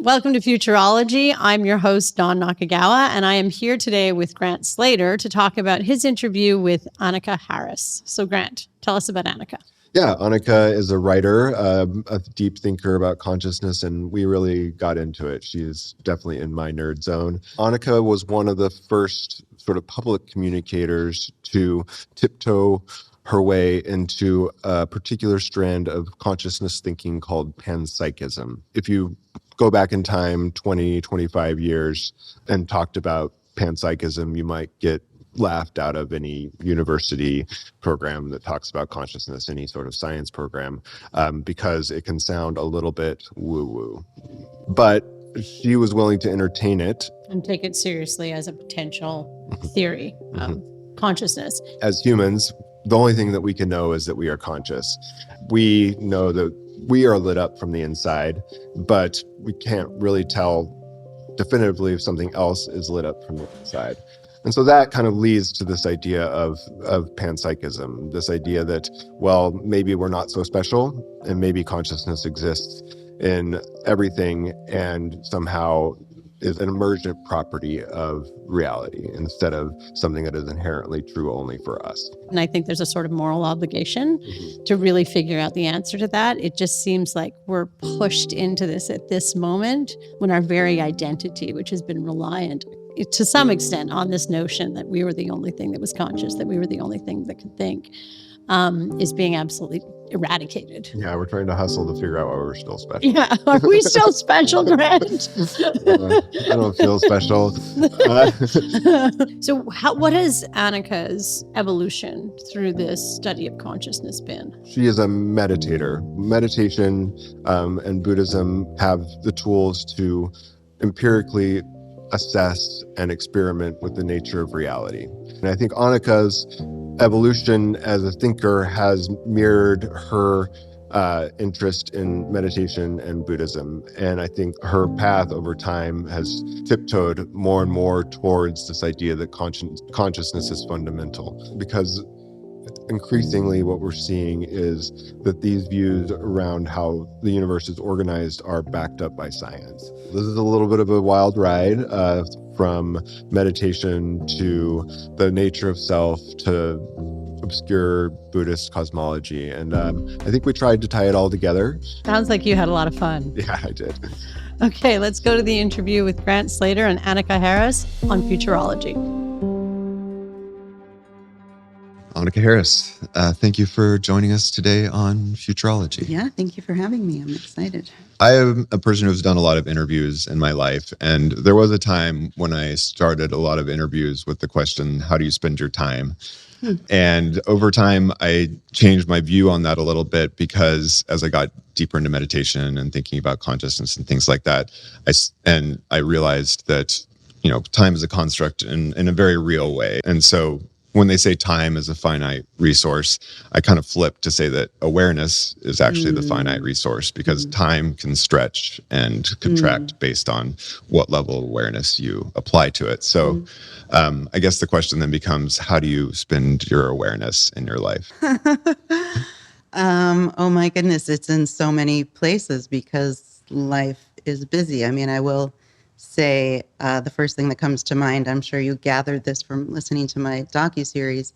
Welcome to Futurology. I'm your host, Dawn Nakagawa, and I am here today with Grant Slater to talk about his interview with Annaka Harris. So Grant, tell us about Annaka. Yeah, Annaka is a writer, a deep thinker about consciousness, and we really got into it. She is definitely in my nerd zone. Annaka was one of the first sort of public communicators to tiptoe her way into a particular strand of consciousness thinking called panpsychism. If you go back in time 20, 25 years and talked about panpsychism, you might get laughed out of any university program that talks about consciousness, any sort of science program, because it can sound a little bit woo-woo. But she was willing to entertain it. And take it seriously as a potential theory of consciousness. As humans, the only thing that we can know is that we are conscious. We know that we are lit up from the inside, but we can't really tell definitively if something else is lit up from the inside. And so that kind of leads to this idea of panpsychism, this idea that, well, maybe we're not so special and maybe consciousness exists in everything and somehow is an emergent property of reality instead of something that is inherently true only for us. And I think there's a sort of moral obligation to really figure out the answer to that. It just seems like we're pushed into this at this moment when our very identity, which has been reliant to some extent on this notion that we were the only thing that was conscious, that we were the only thing that could think, is being absolutely eradicated. Yeah, we're trying to hustle to figure out why we're still special. Yeah, are we still special, Grant? I don't feel special. So what has Annaka's evolution through this study of consciousness been? She is a meditator. Meditation and Buddhism have the tools to empirically assess and experiment with the nature of reality. And I think Annaka's evolution as a thinker has mirrored her interest in meditation and Buddhism. And I think her path over time has tiptoed more and more towards this idea that consciousness is fundamental, because increasingly what we're seeing is that these views around how the universe is organized are backed up by science. This is a little bit of a wild ride from meditation to the nature of self to obscure Buddhist cosmology. And I think we tried to tie it all together. Sounds like you had a lot of fun. Yeah, I did. Okay, let's go to the interview with Grant Slater and Annaka Harris on Futurology. Annaka Harris, thank you for joining us today on Futurology. Yeah, thank you for having me. I'm excited. I am a person who's done a lot of interviews in my life, and there was a time when I started a lot of interviews with the question, how do you spend your time? And over time, I changed my view on that a little bit, because as I got deeper into meditation and thinking about consciousness and things like that, I realized that, time is a construct in a very real way. And so when they say time is a finite resource, I kind of flip to say that awareness is actually the finite resource, because time can stretch and contract based on what level of awareness you apply to it. So I guess the question then becomes, how do you spend your awareness in your life? Oh my goodness, it's in so many places because life is busy. I mean, I will say the first thing that comes to mind, I'm sure you gathered this from listening to my docuseries,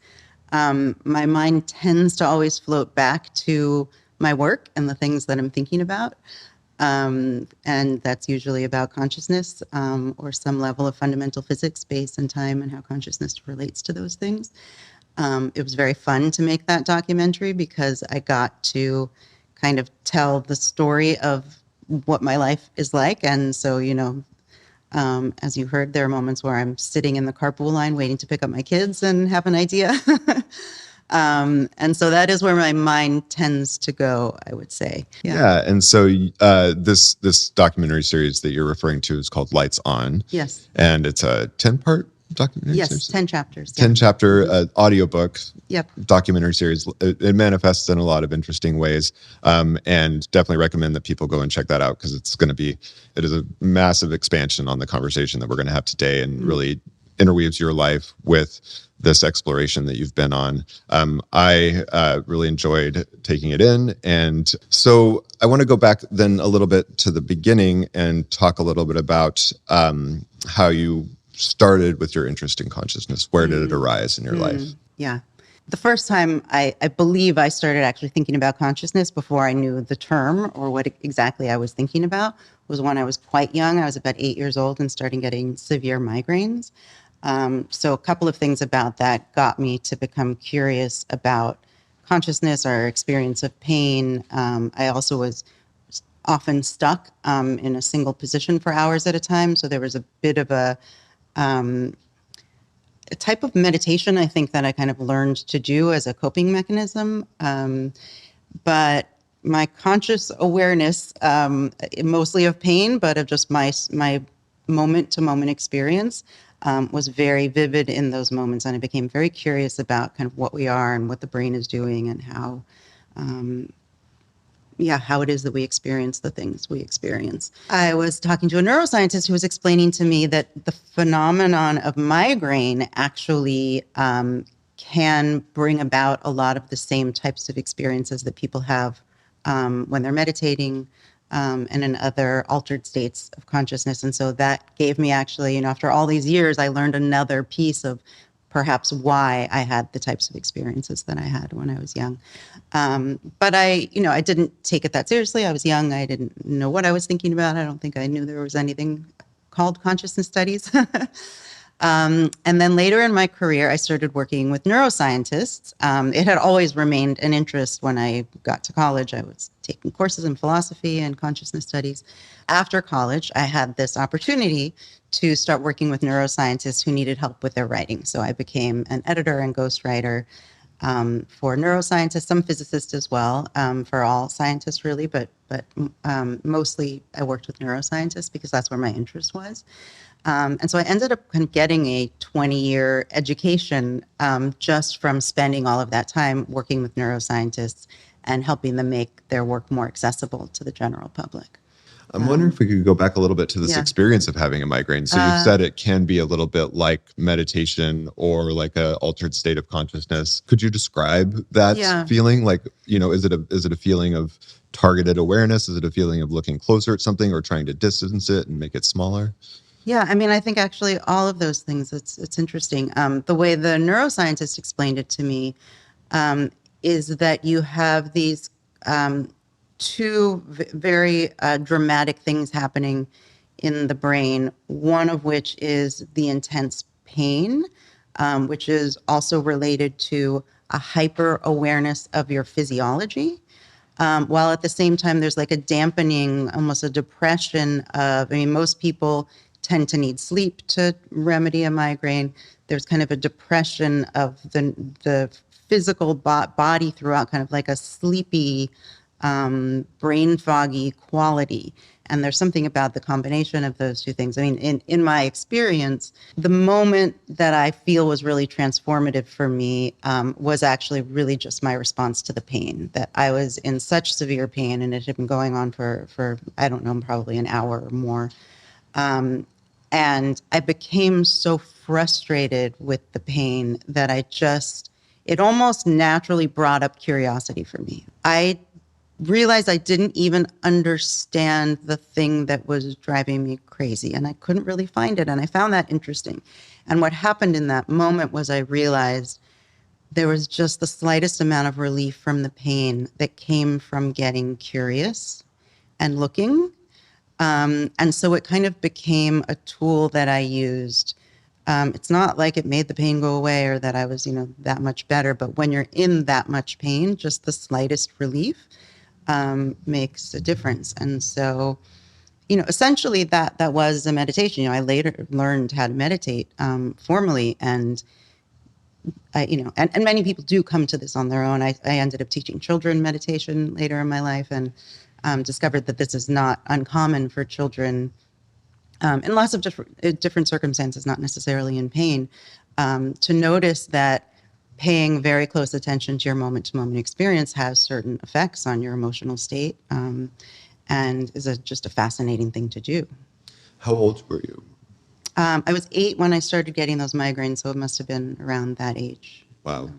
my mind tends to always float back to my work and the things that I'm thinking about. And that's usually about consciousness or some level of fundamental physics, space and time, and how consciousness relates to those things. It was very fun to make that documentary because I got to kind of tell the story of what my life is like. And so, as you heard, there are moments where I'm sitting in the carpool line waiting to pick up my kids and have an idea. And so that is where my mind tends to go, I would say. Yeah. And so this documentary series that you're referring to is called Lights On. Yes. And it's a 10-part documentary series? Yes, 10 chapters. 10-chapter audiobook Yep. documentary series. It manifests in a lot of interesting ways, and definitely recommend that people go and check that out, because it is a massive expansion on the conversation that we're going to have today, and really interweaves your life with this exploration that you've been on. I really enjoyed taking it in. And so I want to go back then a little bit to the beginning and talk a little bit about how you started with your interest in consciousness. Where did it arise in your life? Yeah. The first time I believe I started actually thinking about consciousness before I knew the term or what exactly I was thinking about was when I was quite young. I was about 8 years old and starting getting severe migraines. So a couple of things about that got me to become curious about consciousness, our experience of pain. I also was often stuck in a single position for hours at a time. So there was a bit of a type of meditation, I think, that I kind of learned to do as a coping mechanism. But my conscious awareness, mostly of pain, but of just my moment-to-moment experience, was very vivid in those moments. And I became very curious about kind of what we are and what the brain is doing and how it is that we experience the things we experience. I was talking to a neuroscientist who was explaining to me that the phenomenon of migraine actually can bring about a lot of the same types of experiences that people have when they're meditating and in other altered states of consciousness. And so that gave me actually, after all these years, I learned another piece of perhaps why I had the types of experiences that I had when I was young. But I didn't take it that seriously. I was young. I didn't know what I was thinking about. I don't think I knew there was anything called consciousness studies. And then later in my career, I started working with neuroscientists. It had always remained an interest when I got to college. I was taking courses in philosophy and consciousness studies. After college, I had this opportunity to start working with neuroscientists who needed help with their writing. So I became an editor and ghostwriter for neuroscientists, some physicists as well, for all scientists really, but mostly I worked with neuroscientists because that's where my interest was. And so I ended up kind of getting a 20-year education just from spending all of that time working with neuroscientists and helping them make their work more accessible to the general public. I'm wondering if we could go back a little bit to this experience of having a migraine. So you said it can be a little bit like meditation or like an altered state of consciousness. Could you describe that feeling? Like, is it a feeling of targeted awareness? Is it a feeling of looking closer at something or trying to distance it and make it smaller? Yeah, I mean, I think actually all of those things, it's interesting. The way the neuroscientist explained it to me is that you have these two very dramatic things happening in the brain, one of which is the intense pain, which is also related to a hyper awareness of your physiology. While at the same time, there's like a dampening, almost a depression of, most people tend to need sleep to remedy a migraine. There's kind of a depression of the physical body throughout, kind of like a sleepy, brain foggy quality. And there's something about the combination of those two things. I mean, in my experience, the moment that I feel was really transformative for me was actually really just my response to the pain. That I was in such severe pain and it had been going on for I don't know, probably an hour or more. And I became so frustrated with the pain that it almost naturally brought up curiosity for me. I realized I didn't even understand the thing that was driving me crazy, and I couldn't really find it, and I found that interesting. And what happened in that moment was I realized there was just the slightest amount of relief from the pain that came from getting curious and looking. And so it kind of became a tool that I used. It's not like it made the pain go away or that I was, that much better. But when you're in that much pain, just the slightest relief makes a difference. And so, essentially that was a meditation. I later learned how to meditate formally, and and many people do come to this on their own. I ended up teaching children meditation later in my life, and discovered that this is not uncommon for children in lots of different circumstances, not necessarily in pain, to notice that paying very close attention to your moment-to-moment experience has certain effects on your emotional state, and is just a fascinating thing to do. How old were you? I was 8 when I started getting those migraines, so it must have been around that age. Wow.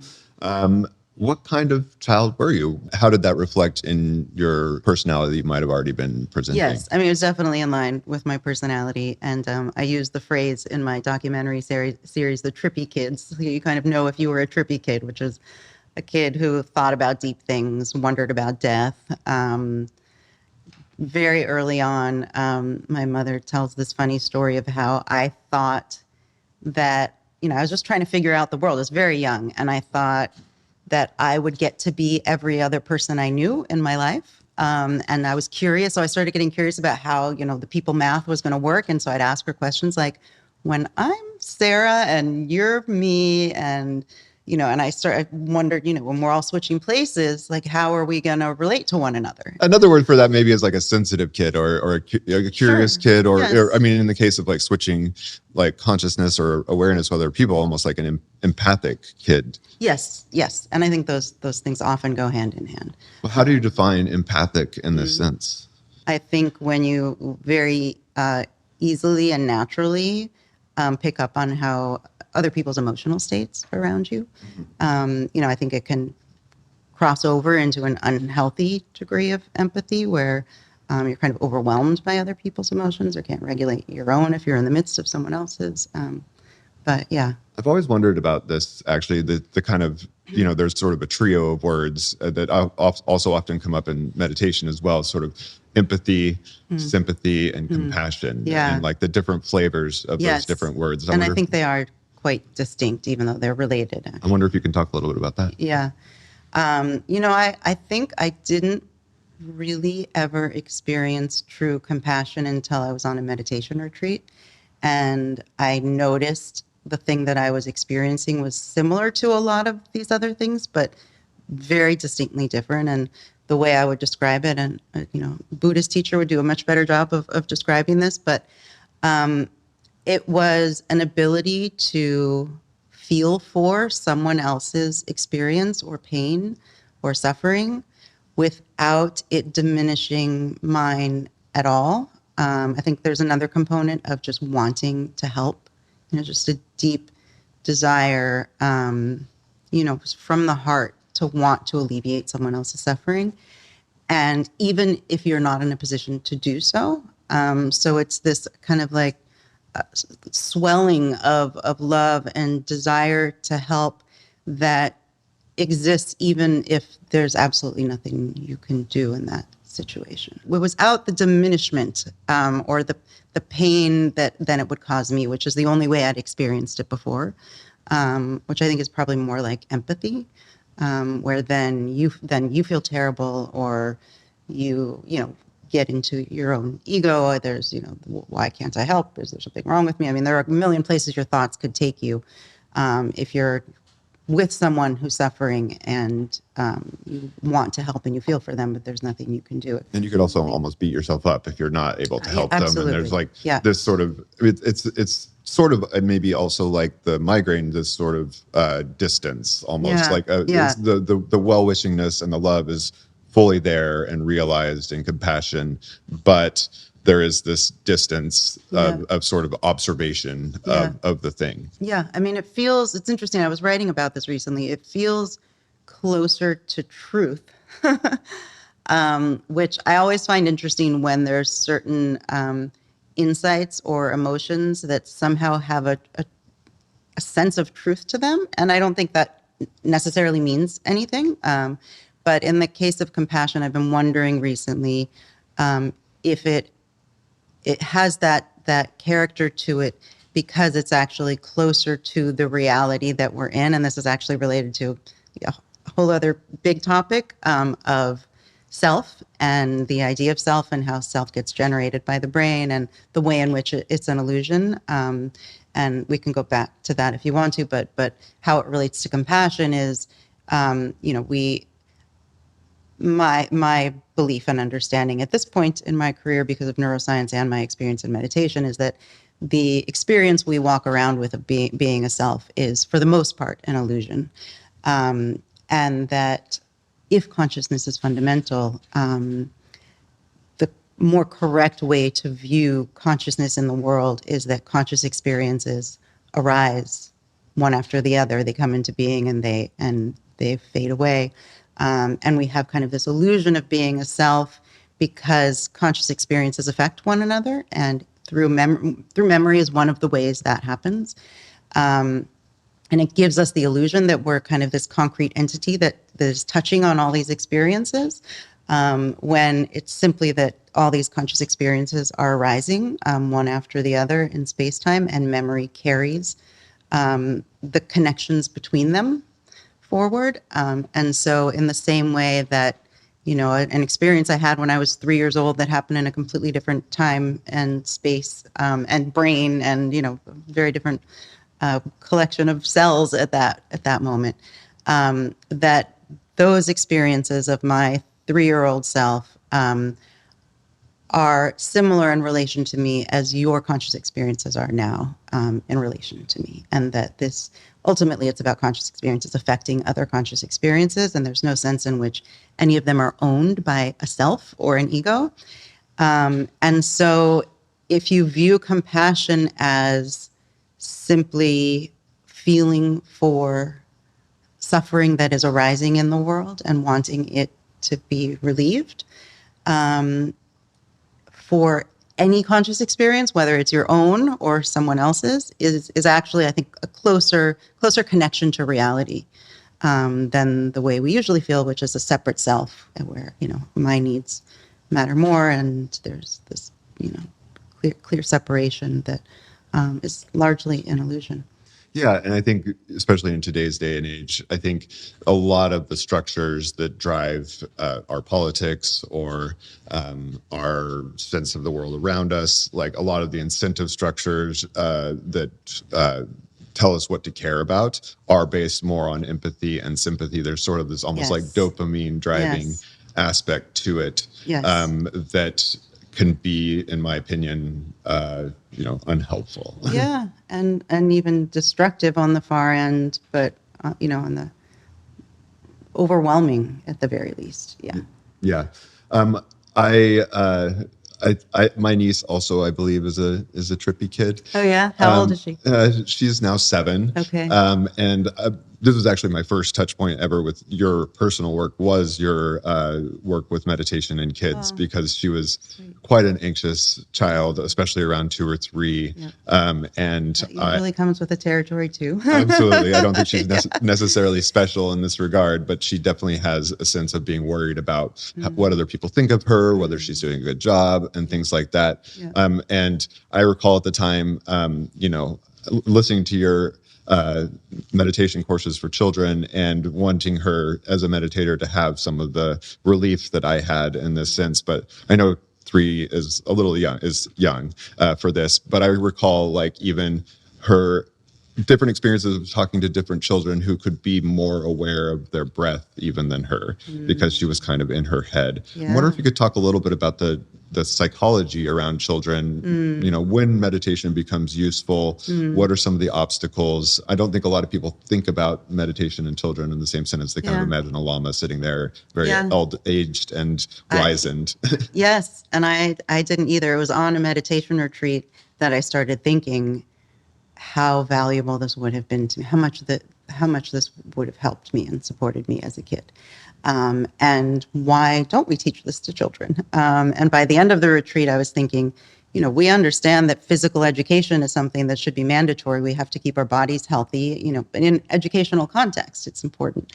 What kind of child were you? How did that reflect in your personality you might have already been presenting? Yes, I mean, it was definitely in line with my personality. And I used the phrase in my documentary series, the Trippy kids. So you kind of know if you were a Trippy kid, which is a kid who thought about deep things, wondered about death. Very early on, my mother tells this funny story of how I thought that, I was just trying to figure out the world. I was very young, and I thought that I would get to be every other person I knew in my life. And I was curious. So I started getting curious about how, the people math was going to work. And so I'd ask her questions like, when I'm Sarah and you're me, and, and I wondered, when we're all switching places, like, how are we going to relate to one another? Another word for that maybe is like a sensitive kid or a curious Sure. kid, or, Yes. or, I mean, in the case of like switching like consciousness or awareness with other people, almost like an empathic kid. Yes. And I think those things often go hand in hand. Well, how do you define empathic in this sense? I think when you very easily and naturally pick up on how other people's emotional states around you, I think it can cross over into an unhealthy degree of empathy where you're kind of overwhelmed by other people's emotions or can't regulate your own if you're in the midst of someone else's. But yeah. I've always wondered about this, actually, the kind of, there's sort of a trio of words that also often come up in meditation as well, sort of empathy, sympathy, and compassion. Yeah. And like the different flavors of those different words. I think they are quite distinct, even though they're related. Actually. I wonder if you can talk a little bit about that. Yeah. I think I didn't really ever experience true compassion until I was on a meditation retreat. And I noticed the thing that I was experiencing was similar to a lot of these other things, but very distinctly different. And the way I would describe it, and Buddhist teacher would do a much better job of describing this, but it was an ability to feel for someone else's experience or pain or suffering without it diminishing mine at all. I think there's another component of just wanting to help, just a deep desire, from the heart to want to alleviate someone else's suffering. And even if you're not in a position to do so. So it's this kind of like swelling of love and desire to help that exists even if there's absolutely nothing you can do in that situation. It was out the diminishment or the pain that then it would cause me, which is the only way I'd experienced it before, which I think is probably more like empathy, where then you feel terrible or you get into your own ego. There's, why can't I help? Is there something wrong with me? I mean, there are a million places your thoughts could take you if you're with someone who's suffering and you want to help and you feel for them, but there's nothing you can do. And you could also almost beat yourself up if you're not able to help them. And there's like this sort of, it's sort of maybe also like the migraine, this sort of distance almost it's the well-wishingness and the love is fully there and realized in compassion, but there is this distance of sort of observation of the thing. Yeah, I mean, it's interesting. I was writing about this recently. It feels closer to truth, which I always find interesting when there's certain insights or emotions that somehow have a sense of truth to them. And I don't think that necessarily means anything. But in the case of compassion, I've been wondering recently if it has that character to it because it's actually closer to the reality that we're in. And this is actually related to a whole other big topic of self and the idea of self and how self gets generated by the brain and the way in which it's an illusion. And we can go back to that if you want to, but how it relates to compassion is, my belief and understanding at this point in my career because of neuroscience and my experience in meditation is that the experience we walk around with of being a self is, for the most part, an illusion. And that if consciousness is fundamental, the more correct way to view consciousness in the world is that conscious experiences arise one after the other. They come into being and they fade away. And we have kind of this illusion of being a self because conscious experiences affect one another, and through memory is one of the ways that happens. And it gives us the illusion that we're kind of this concrete entity that is touching on all these experiences, when it's simply that all these conscious experiences are arising one after the other in space-time, and memory carries the connections between them forward. And so in the same way that, an experience I had when I was 3 years old that happened in a completely different time and space and brain and, very different collection of cells at that moment, that those experiences of my 3-year-old self are similar in relation to me as your conscious experiences are now in relation to me. And that this, ultimately, it's about conscious experiences affecting other conscious experiences, and there's no sense in which any of them are owned by a self or an ego. And so if you view compassion as simply feeling for suffering that is arising in the world and wanting it to be relieved, for any conscious experience, whether it's your own or someone else's, is actually, I think, a closer connection to reality than the way we usually feel, which is a separate self, where my needs matter more, and there's this clear separation that is largely an illusion. Yeah, and I think especially in today's day and age, I think a lot of the structures that drive our politics or our sense of the world around us, like a lot of the incentive structures that tell us what to care about, are based more on empathy and sympathy. There's sort of this almost like dopamine driving aspect to it that can be, in my opinion, unhelpful. Yeah, and even destructive on the far end, but on the overwhelming at the very least. Yeah. Yeah. My niece also, I believe, is a Trippy kid. Oh yeah, how old is she? She's now 7. Okay. And this was actually my first touch point ever with your personal work, was your work with meditation in kids, because she was quite an anxious child, especially around 2 or 3. Yeah. And that usually comes with the territory too. Absolutely. I don't think she's necessarily special in this regard, but she definitely has a sense of being worried about what other people think of her, whether she's doing a good job, and things like that. Yeah. And I recall at the time, listening to your meditation courses for children and wanting her as a meditator to have some of the relief that I had in this sense. But I know 3 is a little young for this, but I recall like even her different experiences of talking to different children who could be more aware of their breath even than her, because she was kind of in her head. I wonder if you could talk a little bit about the psychology around children, when meditation becomes useful, what are some of the obstacles? I don't think a lot of people think about meditation in children in the same sentence. They kind of imagine a lama sitting there, very old-aged and wizened. Yes, and I didn't either. It was on a meditation retreat that I started thinking how valuable this would have been to me, how much this would have helped me and supported me as a kid. And why don't we teach this to children? And by the end of the retreat, I was thinking, we understand that physical education is something that should be mandatory. We have to keep our bodies healthy, but in educational context, it's important.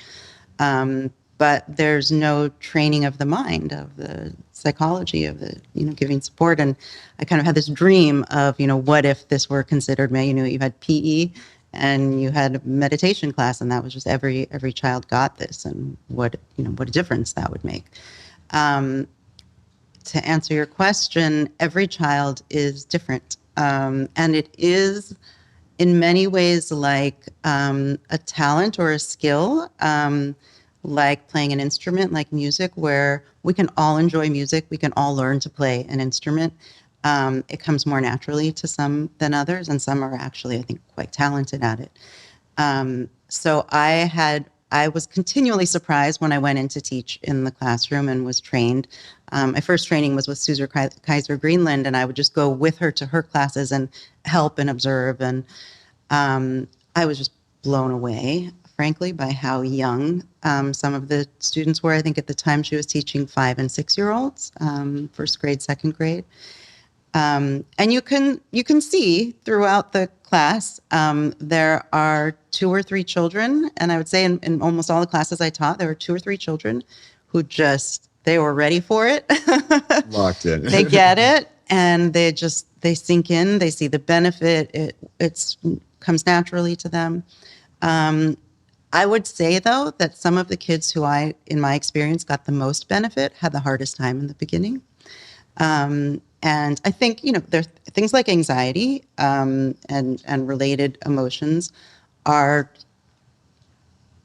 But there's no training of the mind, of the psychology, of the, giving support. And I kind of had this dream of, what if this were considered, you had PE and you had a meditation class, and that was just every child got this, and what a difference that would make. To answer your question, every child is different. And it is in many ways like a talent or a skill, like playing an instrument, like music, where we can all enjoy music. We can all learn to play an instrument. It comes more naturally to some than others, and some are actually, I think, quite talented at it. So I was continually surprised when I went in to teach in the classroom and was trained My first training was with Susan Kaiser Greenland, and I would just go with her to her classes and help and observe. And I was just blown away, frankly, by how young some of the students were. I think at the time she was teaching 5 and 6 year olds, first grade, second grade. And you can see throughout the class, there are 2 or 3 children, and I would say in almost all the classes I taught, there were 2 or 3 children who they were ready for it. Locked in. They get it, and they sink in. They see the benefit. It comes naturally to them. I would say, though, that some of the kids who in my experience, got the most benefit had the hardest time in the beginning. And I think, there's things like anxiety and related emotions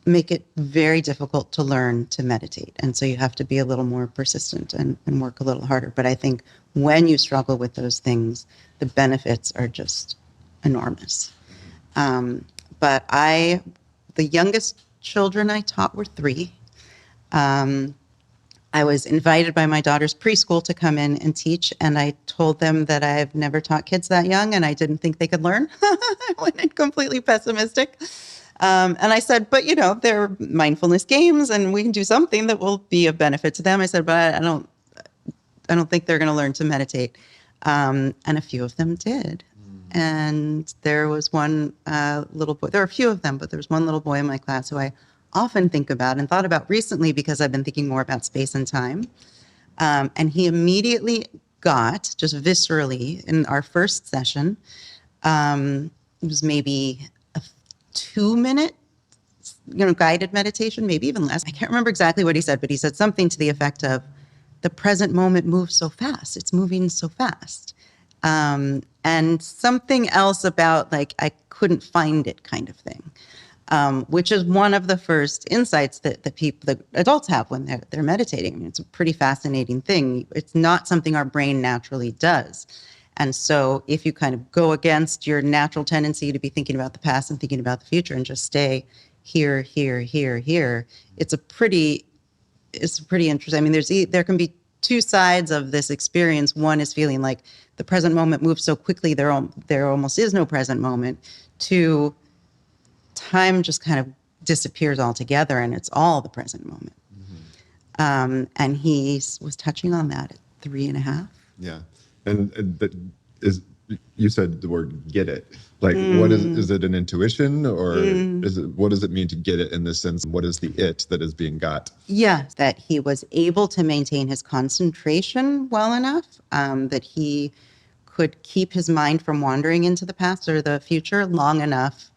make it very difficult to learn to meditate. And so you have to be a little more persistent and work a little harder. But I think when you struggle with those things, the benefits are just enormous. But the youngest children I taught were 3. I was invited by my daughter's preschool to come in and teach, and I told them that I've never taught kids that young, and I didn't think they could learn. I went in completely pessimistic. And I said, but they're mindfulness games, and we can do something that will be of benefit to them. I said, but I don't think they're going to learn to meditate. And a few of them did. And there was one little boy. There are a few of them, but there was one little boy in my class who I often think about and thought about recently because I've been thinking more about space and time. And he immediately got, just viscerally, in our first session, it was maybe a 2-minute, guided meditation, maybe even less. I can't remember exactly what he said, but he said something to the effect of, the present moment moves so fast. It's moving so fast. And something else about, like, I couldn't find it kind of thing. Which is one of the first insights that the adults have when they're meditating. I mean, it's a pretty fascinating thing. It's not something our brain naturally does. And so if you kind of go against your natural tendency to be thinking about the past and thinking about the future and just stay here, here, here, here, it's pretty interesting. I mean, there can be 2 sides of this experience. One is feeling like the present moment moves so quickly, there almost is no present moment. 2, time just kind of disappears altogether, and it's all the present moment. Mm-hmm. And he was touching on that at 3.5. Yeah, and you said the word "get it." Like, what is it? An intuition, or what does it mean to get it in this sense? What is the it that is being got? Yeah, that he was able to maintain his concentration well enough, that he could keep his mind from wandering into the past or the future long enough.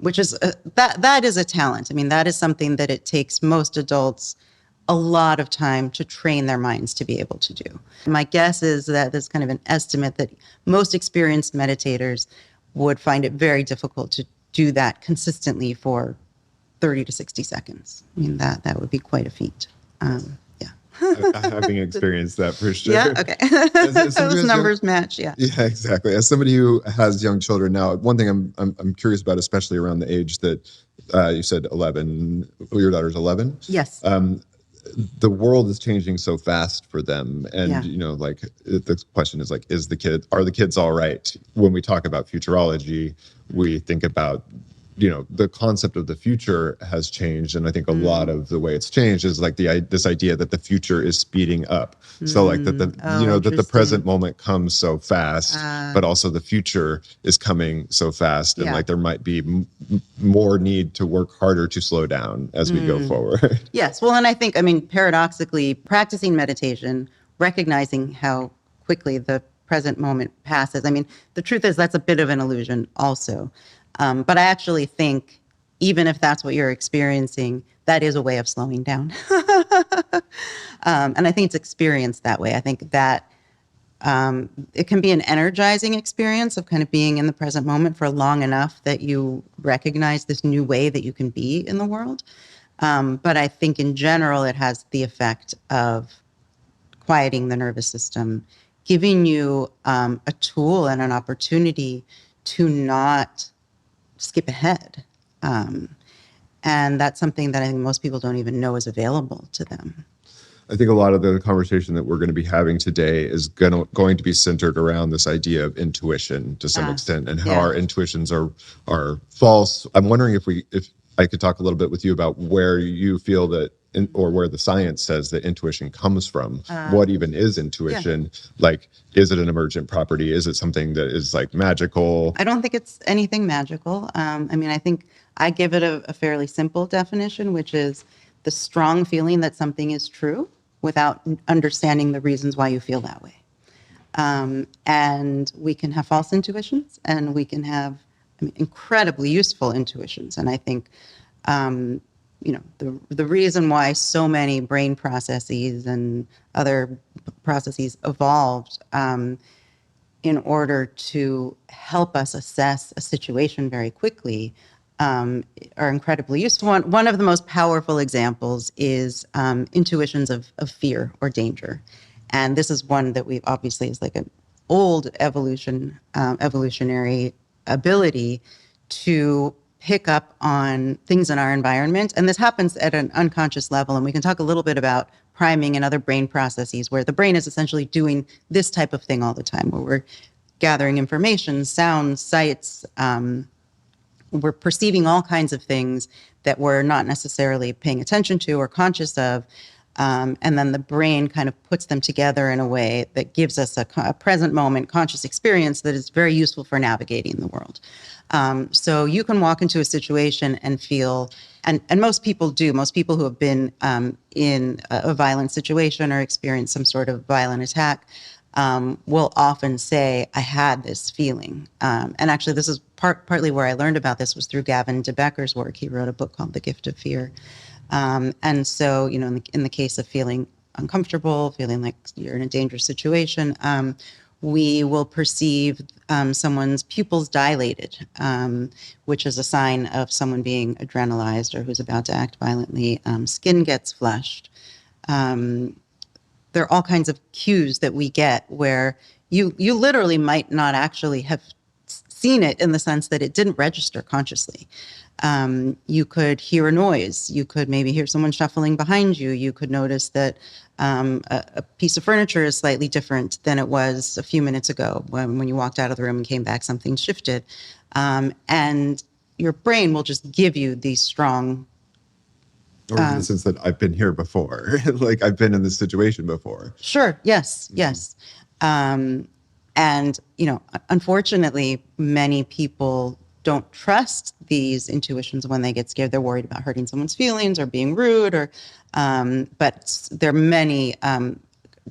Which is that is a talent. I mean, that is something that it takes most adults a lot of time to train their minds to be able to do. My guess is that there's kind of an estimate that most experienced meditators would find it very difficult to do that consistently for 30 to 60 seconds. I mean, that would be quite a feat. Having experienced that for sure. Yeah, okay. Those numbers match, yeah. Yeah, exactly. As somebody who has young children now, one thing I'm curious about, especially around the age that you said 11, your daughter's 11? Yes. The world is changing so fast for them. And, like, the question is, like, are the kids all right? When we talk about futurology, we think about, the concept of the future has changed. And I think a lot of the way it's changed is like this idea that the future is speeding up. So like that the present moment comes so fast, but also the future is coming so fast. And like there might be more need to work harder to slow down as we go forward. Yes. Well, and I think, paradoxically, practicing meditation, recognizing how quickly the present moment passes. I mean, the truth is that's a bit of an illusion also. But I actually think, even if that's what you're experiencing, that is a way of slowing down. And I think it's experienced that way. I think that it can be an energizing experience of kind of being in the present moment for long enough that you recognize this new way that you can be in the world. But I think in general, it has the effect of quieting the nervous system, giving you a tool and an opportunity to not skip ahead. And that's something that I think most people don't even know is available to them. I think a lot of the conversation that we're going to be having today is going to be centered around this idea of intuition to some extent, and how our intuitions are false. I'm wondering if I could talk a little bit with you about where you feel that, or where the science says that intuition comes from. What even is intuition? Yeah. Like, is it an emergent property? Is it something that is like magical? I don't think it's anything magical. I mean, I think I give it a fairly simple definition, which is the strong feeling that something is true without understanding the reasons why you feel that way. And we can have false intuitions, and we can have incredibly useful intuitions. And I think, the reason why so many brain processes and other processes evolved in order to help us assess a situation very quickly are incredibly useful. One of the most powerful examples is intuitions of fear or danger. And this is one that we've obviously is like an old evolutionary ability to pick up on things in our environment. And this happens at an unconscious level. And we can talk a little bit about priming and other brain processes where the brain is essentially doing this type of thing all the time, where we're gathering information, sounds, sights, we're perceiving all kinds of things that we're not necessarily paying attention to or conscious of. And then the brain kind of puts them together in a way that gives us a present moment conscious experience that is very useful for navigating the world. So you can walk into a situation and feel, and most people do, most people who have been in a violent situation or experienced some sort of violent attack will often say, I had this feeling. And actually, this is partly where I learned about this was through Gavin de Becker's work. He wrote a book called The Gift of Fear. And so, in the case of feeling uncomfortable, feeling like you're in a dangerous situation, we will perceive someone's pupils dilated, which is a sign of someone being adrenalized or who's about to act violently. Skin gets flushed. There are all kinds of cues that we get where you literally might not actually have seen it in the sense that it didn't register consciously. You could hear a noise. You could maybe hear someone shuffling behind you. You could notice that a piece of furniture is slightly different than it was a few minutes ago when you walked out of the room and came back, something shifted. And your brain will just give you these strong... Or in the sense that I've been here before, like I've been in this situation before. Sure. Yes. Yes. And, unfortunately, many people don't trust these intuitions when they get scared. They're worried about hurting someone's feelings or being rude, or, but there are many there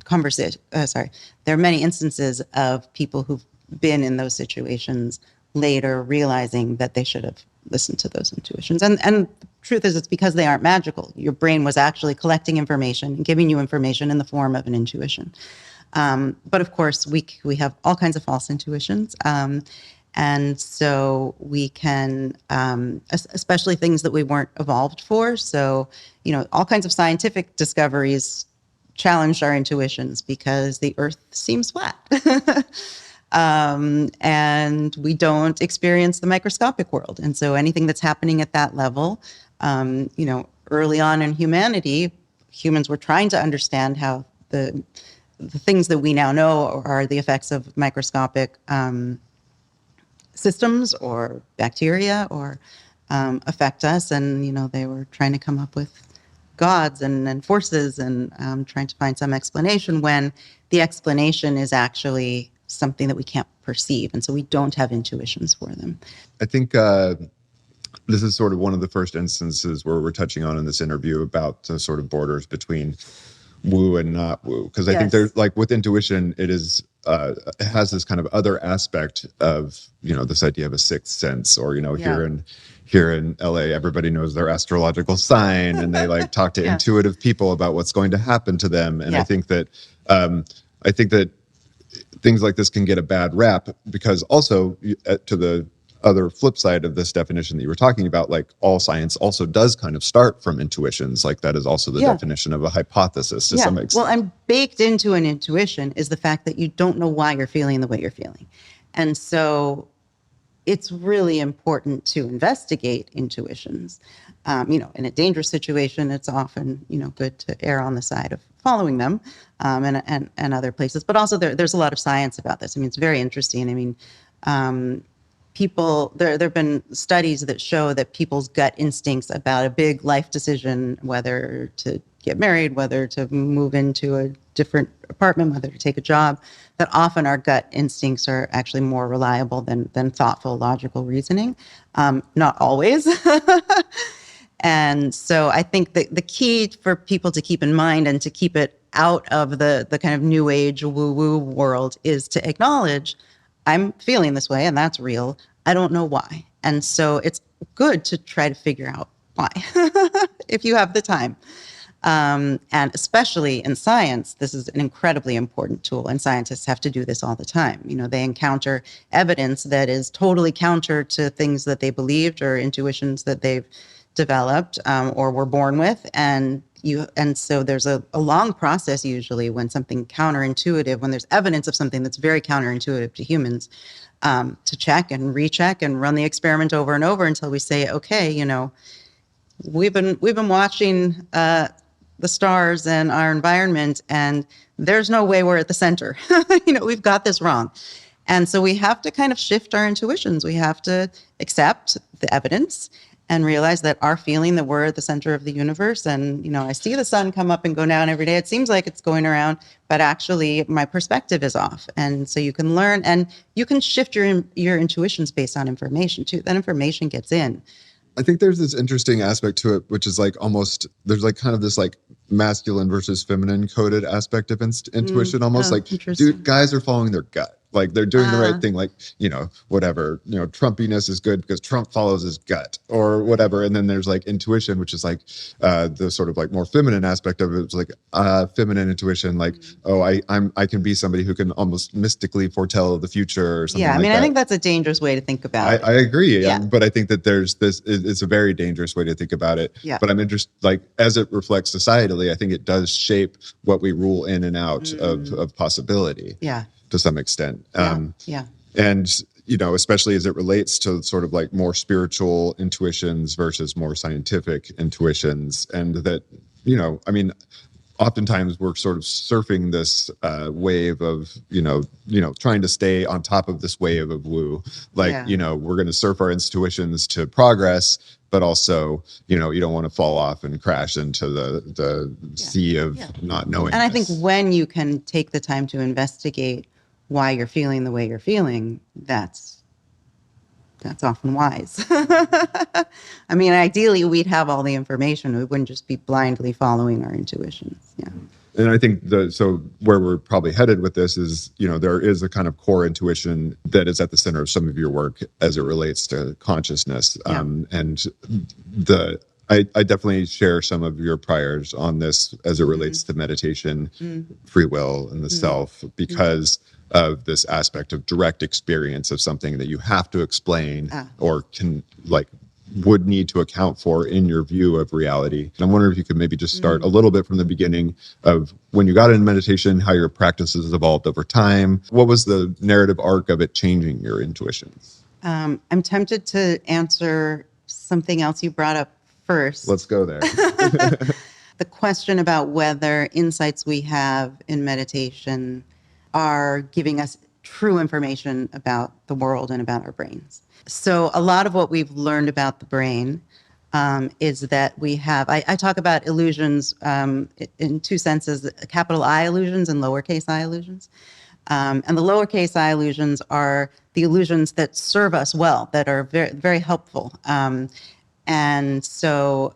are many instances of people who've been in those situations later realizing that they should have listened to those intuitions. And the truth is, it's because they aren't magical. Your brain was actually collecting information and giving you information in the form of an intuition. But of course, we have all kinds of false intuitions. And so we can, especially things that we weren't evolved for. So, all kinds of scientific discoveries challenged our intuitions because the earth seems flat. And we don't experience the microscopic world. And so anything that's happening at that level, early on in humanity, humans were trying to understand how the things that we now know are the effects of microscopic systems or bacteria or affect us. And, they were trying to come up with gods and forces and trying to find some explanation when the explanation is actually something that we can't perceive. And so we don't have intuitions for them. I think this is sort of one of the first instances where we're touching on in this interview about the sort of borders between woo and not woo. Because I think there's like with intuition, it is it has this kind of other aspect of, this idea of a sixth sense, or, here in LA, everybody knows their astrological sign and they like talk to intuitive people about what's going to happen to them. And I think that things like this can get a bad rap because also to the other flip side of this definition that you were talking about, like all science also does kind of start from intuitions. Like that is also the definition of a hypothesis to some extent. Well, and baked into an intuition is the fact that you don't know why you're feeling the way you're feeling. And so it's really important to investigate intuitions. In a dangerous situation, it's often, good to err on the side of following them, and other places. But also there's a lot of science about this. I mean, it's very interesting. I mean, there have been studies that show that people's gut instincts about a big life decision, whether to get married, whether to move into a different apartment, whether to take a job, that often our gut instincts are actually more reliable than thoughtful, logical reasoning. Not always. And so I think that the key for people to keep in mind and to keep it out of the kind of new age woo-woo world is to acknowledge, I'm feeling this way and that's real. I don't know why. And so it's good to try to figure out why if you have the time. And especially in science, this is an incredibly important tool, and scientists have to do this all the time. They encounter evidence that is totally counter to things that they believed or intuitions that they've developed or were born with. And so there's a long process usually when something counterintuitive, when there's evidence of something that's very counterintuitive to humans, to check and recheck and run the experiment over and over until we say, okay, we've been watching the stars and our environment, and there's no way we're at the center. We've got this wrong. And so we have to kind of shift our intuitions. We have to accept the evidence and realize that our feeling that we're at the center of the universe, and, I see the sun come up and go down every day. It seems like it's going around, but actually my perspective is off. And so you can learn, and you can shift your intuitions based on information too. That information gets in. I think there's this interesting aspect to it, which is like almost, there's like kind of this like masculine versus feminine coded aspect of intuition, almost like, dude, guys are following their gut. Like they're doing the right thing, like, whatever, Trumpiness is good because Trump follows his gut or whatever. And then there's like intuition, which is like the sort of like more feminine aspect of it. It's like feminine intuition, like, I can be somebody who can almost mystically foretell the future or something like that. Yeah, I think that's a dangerous way to think about it. I agree. Yeah. But I think that there's this, it's a very dangerous way to think about it. Yeah. But I'm interested, like, as it reflects societally, I think it does shape what we rule in and out of possibility. Yeah. To some extent. Yeah. And, especially as it relates to sort of like more spiritual intuitions versus more scientific intuitions. And that, oftentimes we're sort of surfing this wave of, trying to stay on top of this wave of woo. Like, we're going to surf our intuitions to progress, but also, you don't want to fall off and crash into the sea of not knowing. And I think when you can take the time to investigate why you're feeling the way you're feeling, that's often wise. I mean, ideally, we'd have all the information. We wouldn't just be blindly following our intuitions. Yeah. And I think so where we're probably headed with this is, there is a kind of core intuition that is at the center of some of your work as it relates to consciousness. Yeah. And I definitely share some of your priors on this as it relates to meditation, free will, and the self, because of this aspect of direct experience of something that you have to explain or can would need to account for in your view of reality. And I'm wondering if you could maybe just start a little bit from the beginning of when you got into meditation, how your practices evolved over time. What was the narrative arc of it changing your intuitions? I'm tempted to answer something else you brought up first. Let's go there. The question about whether insights we have in meditation are giving us true information about the world and about our brains. So a lot of what we've learned about the brain is that we have, I talk about illusions in two senses, capital I illusions and lowercase I illusions. And the lowercase I illusions are the illusions that serve us well, that are very, very helpful. And so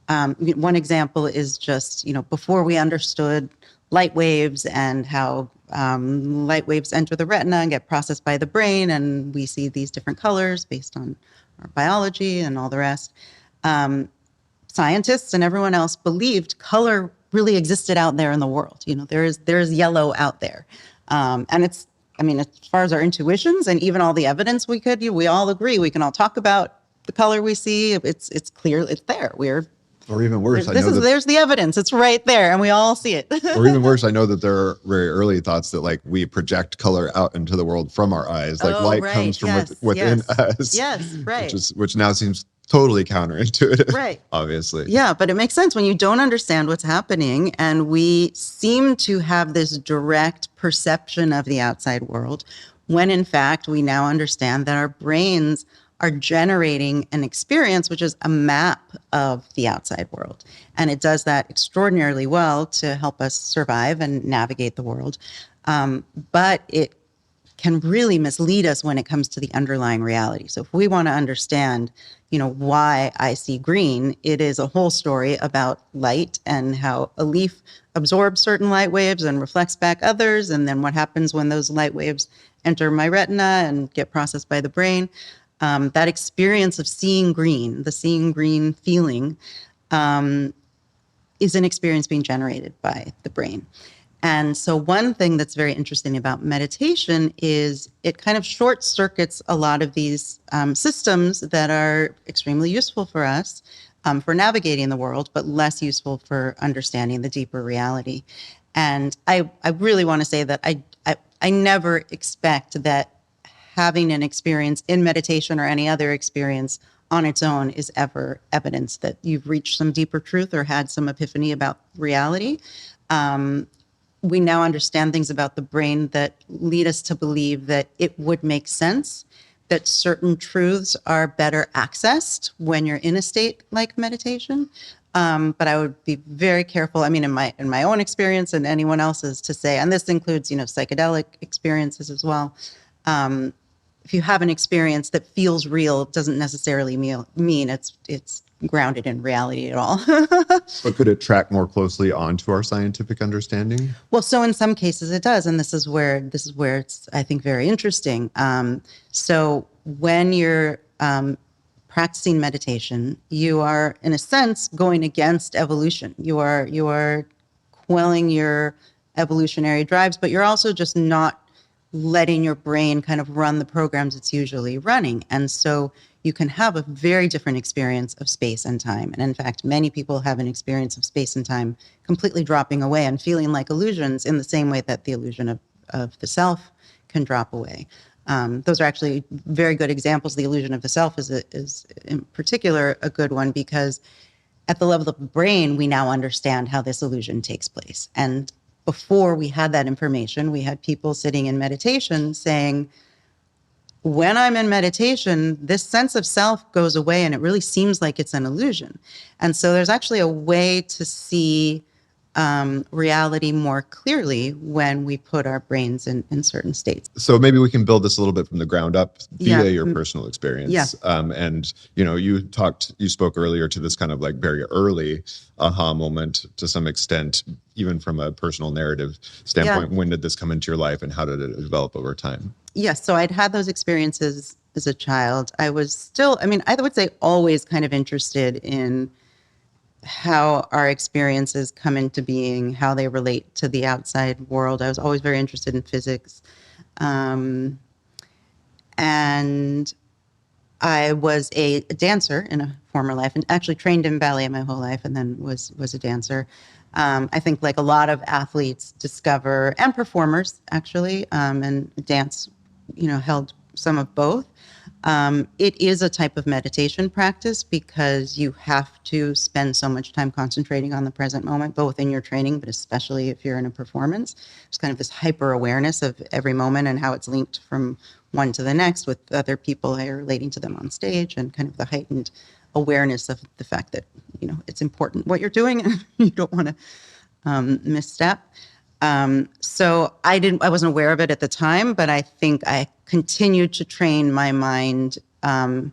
one example is just, before we understood light waves and how light waves enter the retina and get processed by the brain, and we see these different colors based on our biology and all the rest. Scientists and everyone else believed color really existed out there in the world. There's yellow out there. And as far as our intuitions and even all the evidence we all agree, we can all talk about the color we see. It's clear it's there. We're Or even worse, There's the evidence. It's right there, and we all see it. Or even worse, I know that there are very early thoughts that like we project color out into the world from our eyes, like light comes from within us. Yes, right. Which now seems totally counterintuitive. Right. Obviously. Yeah, but it makes sense when you don't understand what's happening, and we seem to have this direct perception of the outside world, when in fact we now understand that our brains are generating an experience which is a map of the outside world. And it does that extraordinarily well to help us survive and navigate the world. But it can really mislead us when it comes to the underlying reality. So if we want to understand, why I see green, it is a whole story about light and how a leaf absorbs certain light waves and reflects back others, and then what happens when those light waves enter my retina and get processed by the brain. That experience of seeing green, the seeing green feeling, is an experience being generated by the brain. And so one thing that's very interesting about meditation is it kind of short circuits a lot of these systems that are extremely useful for us for navigating the world, but less useful for understanding the deeper reality. And I really want to say that I never expect that having an experience in meditation or any other experience on its own is ever evidence that you've reached some deeper truth or had some epiphany about reality. We now understand things about the brain that lead us to believe that it would make sense that certain truths are better accessed when you're in a state like meditation. But I would be very careful. I mean, in my own experience and anyone else's, to say, and this includes, psychedelic experiences as well. If you have an experience that feels real, it doesn't necessarily mean it's grounded in reality at all. But could it track more closely onto our scientific understanding? Well, so in some cases it does, and this is where it's, I think, very interesting. So when you're practicing meditation, you are, in a sense, going against evolution. You are quelling your evolutionary drives, but you're also just not letting your brain kind of run the programs it's usually running. And so you can have a very different experience of space and time. And in fact, many people have an experience of space and time completely dropping away and feeling like illusions in the same way that the illusion of the self can drop away. Those are actually very good examples. The illusion of the self is in particular a good one, because at the level of the brain, we now understand how this illusion takes place. And before we had that information, we had people sitting in meditation saying, when I'm in meditation, this sense of self goes away and it really seems like it's an illusion. And so there's actually a way to see reality more clearly when we put our brains in certain states. So maybe we can build this a little bit from the ground up via your personal experience. Yeah. And you spoke earlier to this kind of like very early aha moment to some extent, even from a personal narrative standpoint. Yeah. When did this come into your life and how did it develop over time? Yes. So I'd had those experiences as a child. I was still, I would say always kind of interested in how our experiences come into being, how they relate to the outside world. I was always very interested in physics. And I was a dancer in a former life and actually trained in ballet my whole life and then was a dancer. I think like a lot of athletes discover, and performers actually, and dance, held some of both. It is a type of meditation practice because you have to spend so much time concentrating on the present moment, both in your training, but especially if you're in a performance. It's kind of this hyper awareness of every moment and how it's linked from one to the next with other people how you're relating to them on stage, and kind of the heightened awareness of the fact that, it's important what you're doing and you don't want to misstep. So I wasn't aware of it at the time, but I think I continued to train my mind in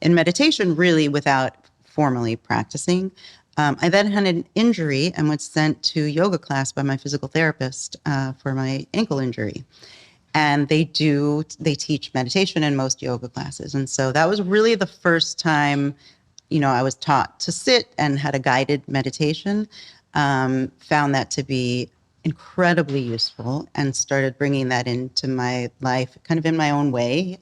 meditation really without formally practicing. I then had an injury and was sent to yoga class by my physical therapist for my ankle injury. And they teach meditation in most yoga classes. And so that was really the first time, I was taught to sit and had a guided meditation. Found that to be incredibly useful and started bringing that into my life kind of in my own way.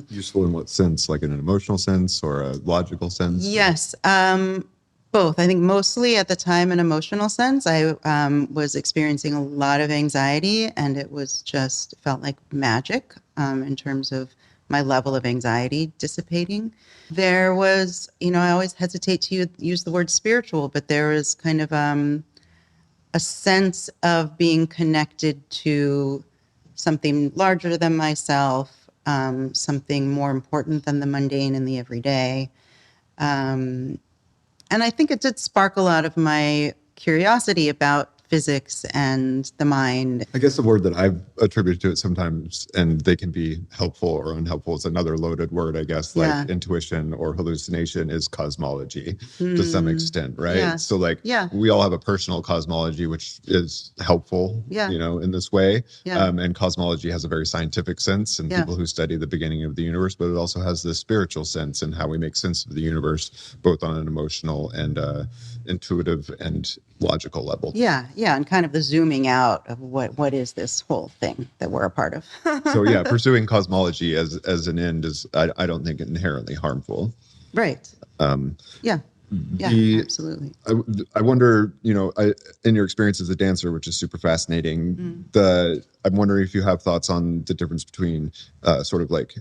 Useful in what sense? Like in an emotional sense or a logical sense? Yes. Both. I think mostly at the time an emotional sense. I was experiencing a lot of anxiety, and it was just felt like magic in terms of my level of anxiety dissipating. There was, I always hesitate to use the word spiritual, but there was kind of a sense of being connected to something larger than myself, something more important than the mundane and the everyday. And I think it did spark a lot of my curiosity about physics and the mind. I guess the word that I've attributed to it sometimes, and they can be helpful or unhelpful, is another loaded word, I guess, Yeah. like intuition or hallucination, is cosmology to some extent, right? Yeah. So like Yeah. we all have a personal cosmology, which is helpful, Yeah. in this way. Yeah. And cosmology has a very scientific sense, and Yeah. people who study the beginning of the universe, but it also has this spiritual sense and how we make sense of the universe, both on an emotional and intuitive and logical level. Yeah, and kind of the zooming out of what is this whole thing that we're a part of. So yeah, pursuing cosmology as an end is, I don't think, inherently harmful. Right. Yeah. Yeah, The- absolutely. I wonder, in your experience as a dancer, which is super fascinating, I'm wondering if you have thoughts on the difference between sort of like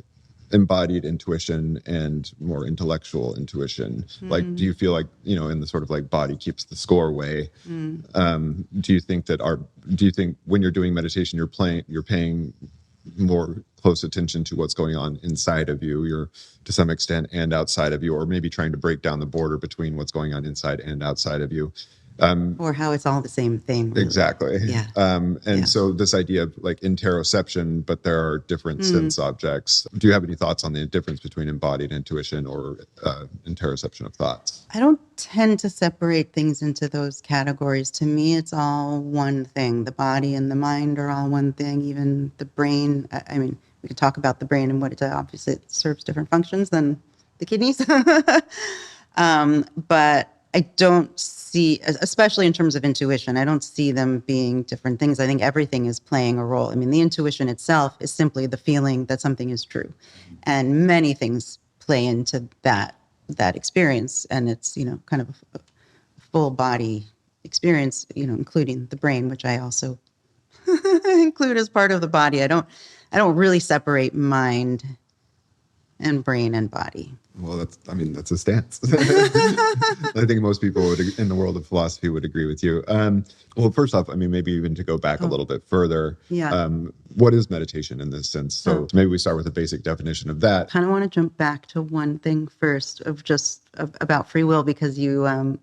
embodied intuition and more intellectual intuition. Like, do you feel like, in the sort of like body keeps the score way, do you think when you're doing meditation, you're paying more close attention to what's going on inside of you, you're to some extent, and outside of you, or maybe trying to break down the border between what's going on inside and outside of you? Or how it's all the same thing. Really. Exactly. Yeah. So this idea of like interoception, but there are different sense objects. Do you have any thoughts on the difference between embodied intuition or interoception of thoughts? I don't tend to separate things into those categories. To me, it's all one thing. The body and the mind are all one thing. Even the brain. I mean, we could talk about the brain and what it does. Obviously, it serves different functions than the kidneys. But I don't see, especially in terms of intuition, I don't see them being different things. I think everything is playing a role. I mean, the intuition itself is simply the feeling that something is true. And many things play into that experience. And it's, kind of a full body experience, including the brain, which I also include as part of the body. I don't really separate mind and brain and body. Well, that's a stance. I think most people in the world of philosophy would agree with you. Well, first off, maybe even to go back a little bit further, what is meditation in this sense? So maybe we start with a basic definition of that. I kind of want to jump back to one thing first about free will, because you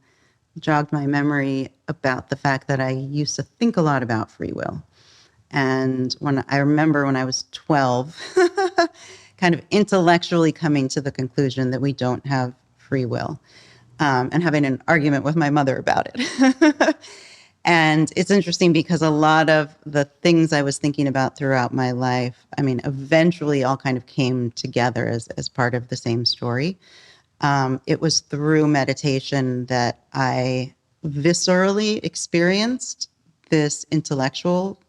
jogged my memory about the fact that I used to think a lot about free will. And I remember when I was 12, kind of intellectually coming to the conclusion that we don't have free will, and having an argument with my mother about it. And it's interesting because a lot of the things I was thinking about throughout my life, eventually all kind of came together as part of the same story. It was through meditation that I viscerally experienced this intellectual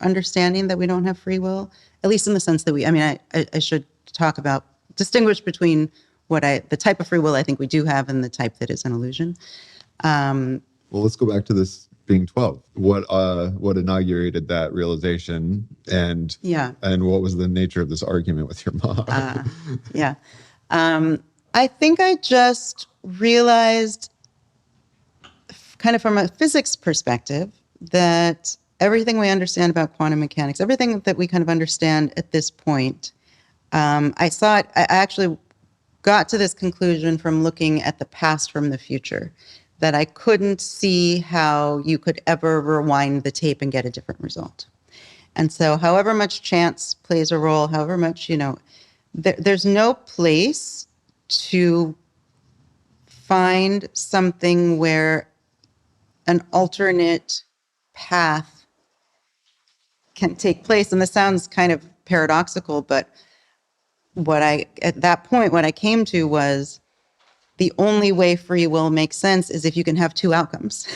understanding that we don't have free will, at least in the sense that I should distinguish between the type of free will I think we do have and the type that is an illusion. Well, let's go back to this being 12. What inaugurated that realization, and what was the nature of this argument with your mom? I think I just realized, kind of from a physics perspective, that everything we understand about quantum mechanics, everything that we kind of understand at this point, I actually got to this conclusion from looking at the past from the future, that I couldn't see how you could ever rewind the tape and get a different result. And so however much chance plays a role, however much, there's no place to find something where an alternate path can take place. And this sounds kind of paradoxical, but at that point, what I came to was the only way free will makes sense is if you can have two outcomes.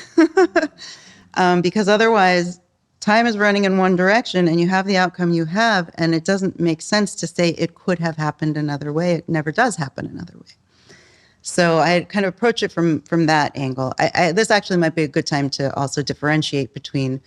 Because otherwise, time is running in one direction and you have the outcome you have, and it doesn't make sense to say it could have happened another way. It never does happen another way. So I kind of approach it from that angle. This actually might be a good time to also differentiate between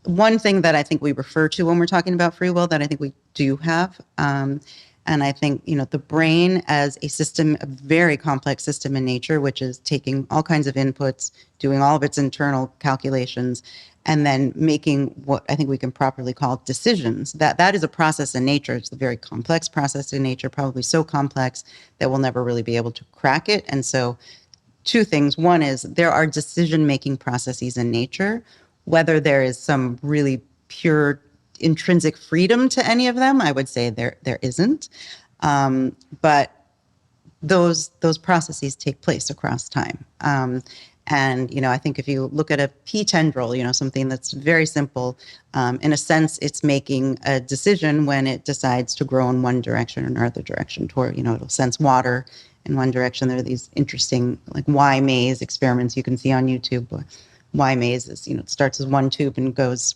one thing that I think we refer to when we're talking about free will that I think we do have. And I think, the brain as a system, a very complex system in nature, which is taking all kinds of inputs, doing all of its internal calculations, and then making what I think we can properly call decisions. That is a process in nature. It's a very complex process in nature, probably so complex that we'll never really be able to crack it. And so two things. One is there are decision-making processes in nature. Whether there is some really pure intrinsic freedom to any of them, I would say there isn't. But those processes take place across time. And I think if you look at a pea tendril, something that's very simple, in a sense, it's making a decision when it decides to grow in one direction or another direction. Toward, it'll sense water in one direction. There are these interesting, like Y maze experiments you can see on YouTube. Y maze is, it starts as one tube and goes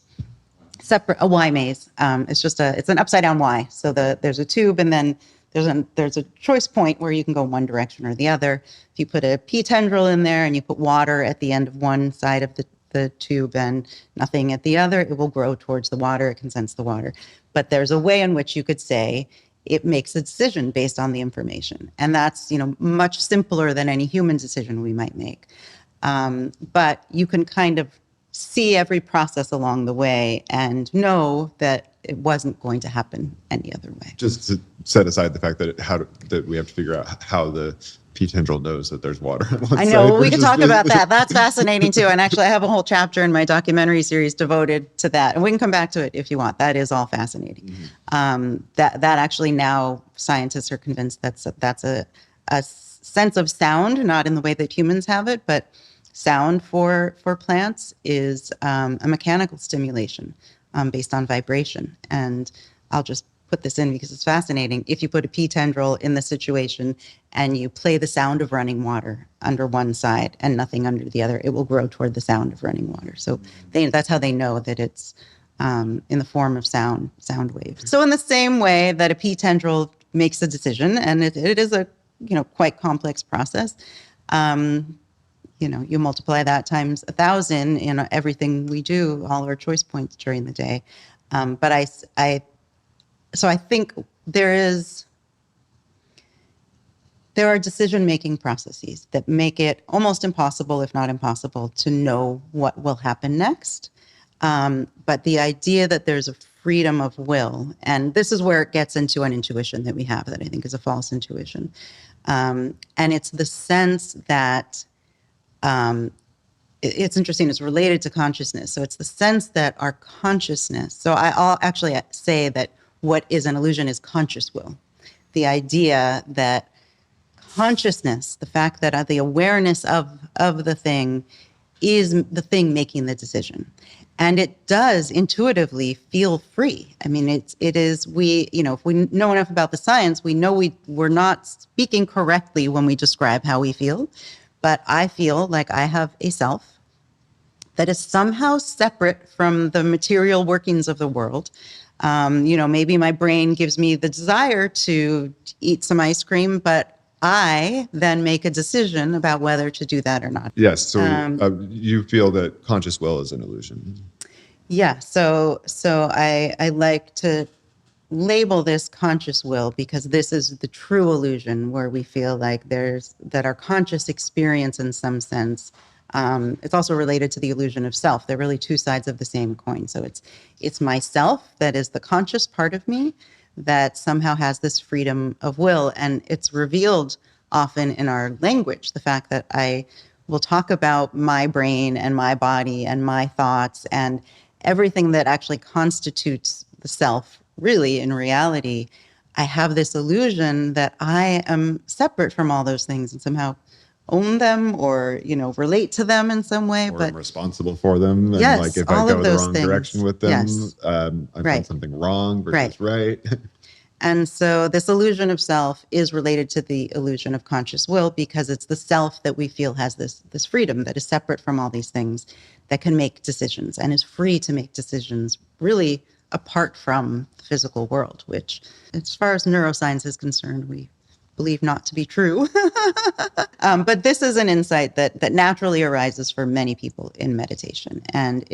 separate. A Y maze. It's an upside down Y. So there's a tube, and then there's a choice point where you can go one direction or the other. If you put a pea tendril in there and you put water at the end of one side of the tube and nothing at the other, it will grow towards the water. It can sense the water. But there's a way in which you could say it makes a decision based on the information. And that's, much simpler than any human decision we might make. But you can kind of see every process along the way and know that it wasn't going to happen any other way. Just to set aside the fact that we have to figure out how the pea tendril knows that there's water on one I know, side, well, we could talk about that. That's fascinating too. And actually I have a whole chapter in my documentary series devoted to that. And we can come back to it if you want. That is all fascinating. Mm-hmm. That actually now scientists are convinced that's a sense of sound, not in the way that humans have it, but sound for plants is a mechanical stimulation based on vibration. And I'll just put this in because it's fascinating. If you put a pea tendril in the situation and you play the sound of running water under one side and nothing under the other, it will grow toward the sound of running water. So that's how they know that it's in the form of sound waves. So in the same way that a pea tendril makes a decision, and it is a quite complex process, you multiply that times 1,000 in everything we do, all our choice points during the day. So I think there are decision-making processes that make it almost impossible, if not impossible, to know what will happen next. But the idea that there's a freedom of will, and this is where it gets into an intuition that we have that I think is a false intuition. And it's the sense that it's interesting, it's related to consciousness. So it's the sense that our consciousness, so I'll actually say that what is an illusion is conscious will. The idea that consciousness, the fact that the awareness of the thing is the thing making the decision. And it does intuitively feel free. I mean, it is, if we know enough about the science, we know we're not speaking correctly when we describe how we feel. But I feel like I have a self that is somehow separate from the material workings of the world. Maybe my brain gives me the desire to eat some ice cream, but I then make a decision about whether to do that or not. Yes. So you feel that conscious will is an illusion. Yeah. So I like to label this conscious will because this is the true illusion where we feel like that our conscious experience in some sense. It's also related to the illusion of self. They're really two sides of the same coin. So it's myself that is the conscious part of me that somehow has this freedom of will. And it's revealed often in our language, the fact that I will talk about my brain and my body and my thoughts and everything that actually constitutes the self. Really, in reality, I have this illusion that I am separate from all those things and somehow own them or, relate to them in some way. Or I'm responsible for them. And yes, like if I go the wrong direction with them, yes. I've done something wrong versus right. And so this illusion of self is related to the illusion of conscious will because it's the self that we feel has this freedom that is separate from all these things that can make decisions and is free to make decisions really apart from the physical world, which as far as neuroscience is concerned, we believe not to be true. But this is an insight that naturally arises for many people in meditation. And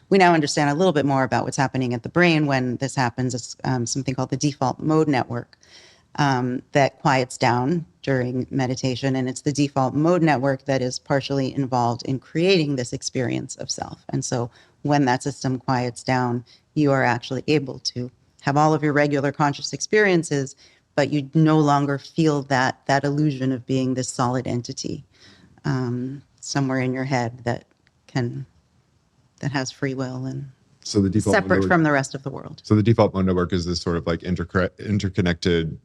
we now understand a little bit more about what's happening at the brain when this happens. It's something called the default mode network that quiets down during meditation. And it's the default mode network that is partially involved in creating this experience of self. And so when that system quiets down, you are actually able to have all of your regular conscious experiences, but you no longer feel that illusion of being this solid entity somewhere in your head that has free will and So the default separate from the rest of the world. So the default mode network is this sort of like interconnected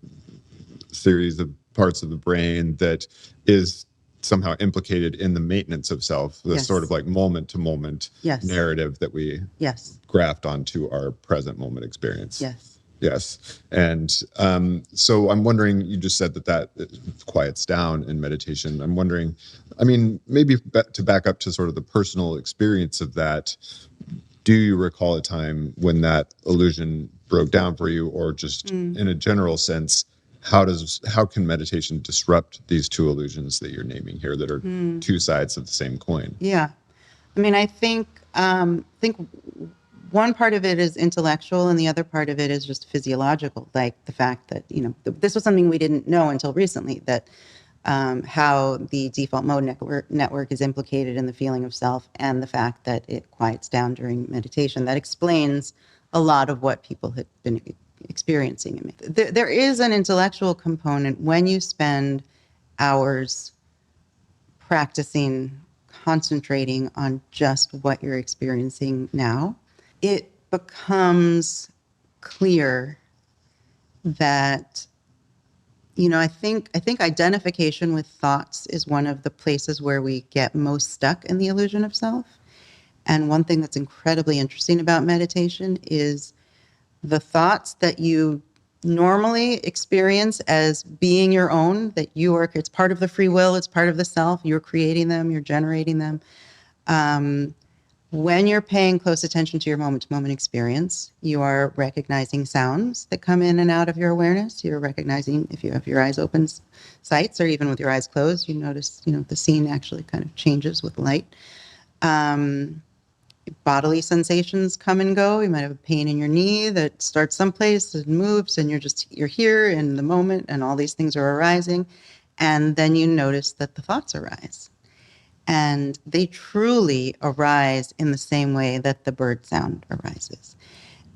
series of parts of the brain that is somehow implicated in the maintenance of self, this sort of like moment to moment narrative that we graft onto our present moment experience. Yes. And so I'm wondering, you just said that quiets down in meditation. I'm wondering, I mean, maybe to back up to sort of the personal experience of that, do you recall a time when that illusion broke down for you, or just in a general sense, how can meditation disrupt these two illusions that you're naming here that are two sides of the same coin? Yeah. I mean, I think one part of it is intellectual and the other part of it is just physiological, like the fact that, this was something we didn't know until recently, that how the default mode network is implicated in the feeling of self, and the fact that it quiets down during meditation. That explains a lot of what people had been experiencing. There is an intellectual component when you spend hours practicing, concentrating on just what you're experiencing now. It becomes clear that, I think identification with thoughts is one of the places where we get most stuck in the illusion of self. And one thing that's incredibly interesting about meditation is the thoughts that you normally experience as being your own, that it's part of the free will, it's part of the self, you're creating them, you're generating them. When you're paying close attention to your moment-to-moment experience, you are recognizing sounds that come in and out of your awareness. You're recognizing, if you have your eyes open sights, or even with your eyes closed, you notice, the scene actually kind of changes with light. Bodily sensations come and go. You might have a pain in your knee that starts someplace and moves, and you're here in the moment, and all these things are arising. And then you notice that the thoughts arise. And they truly arise in the same way that the bird sound arises.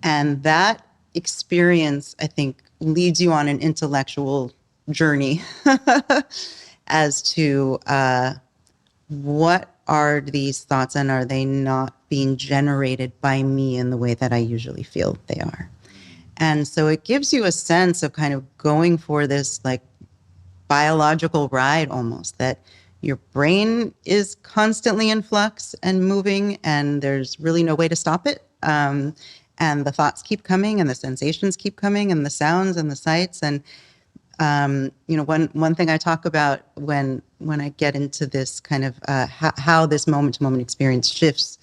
And that experience, I think, leads you on an intellectual journey as to what are these thoughts, and are they not being generated by me in the way that I usually feel they are. And so it gives you a sense of kind of going for this like biological ride almost, that your brain is constantly in flux and moving, and there's really no way to stop it. And the thoughts keep coming, and the sensations keep coming, and the sounds and the sights. And one thing I talk about when I get into this kind of how this moment-to-moment experience shifts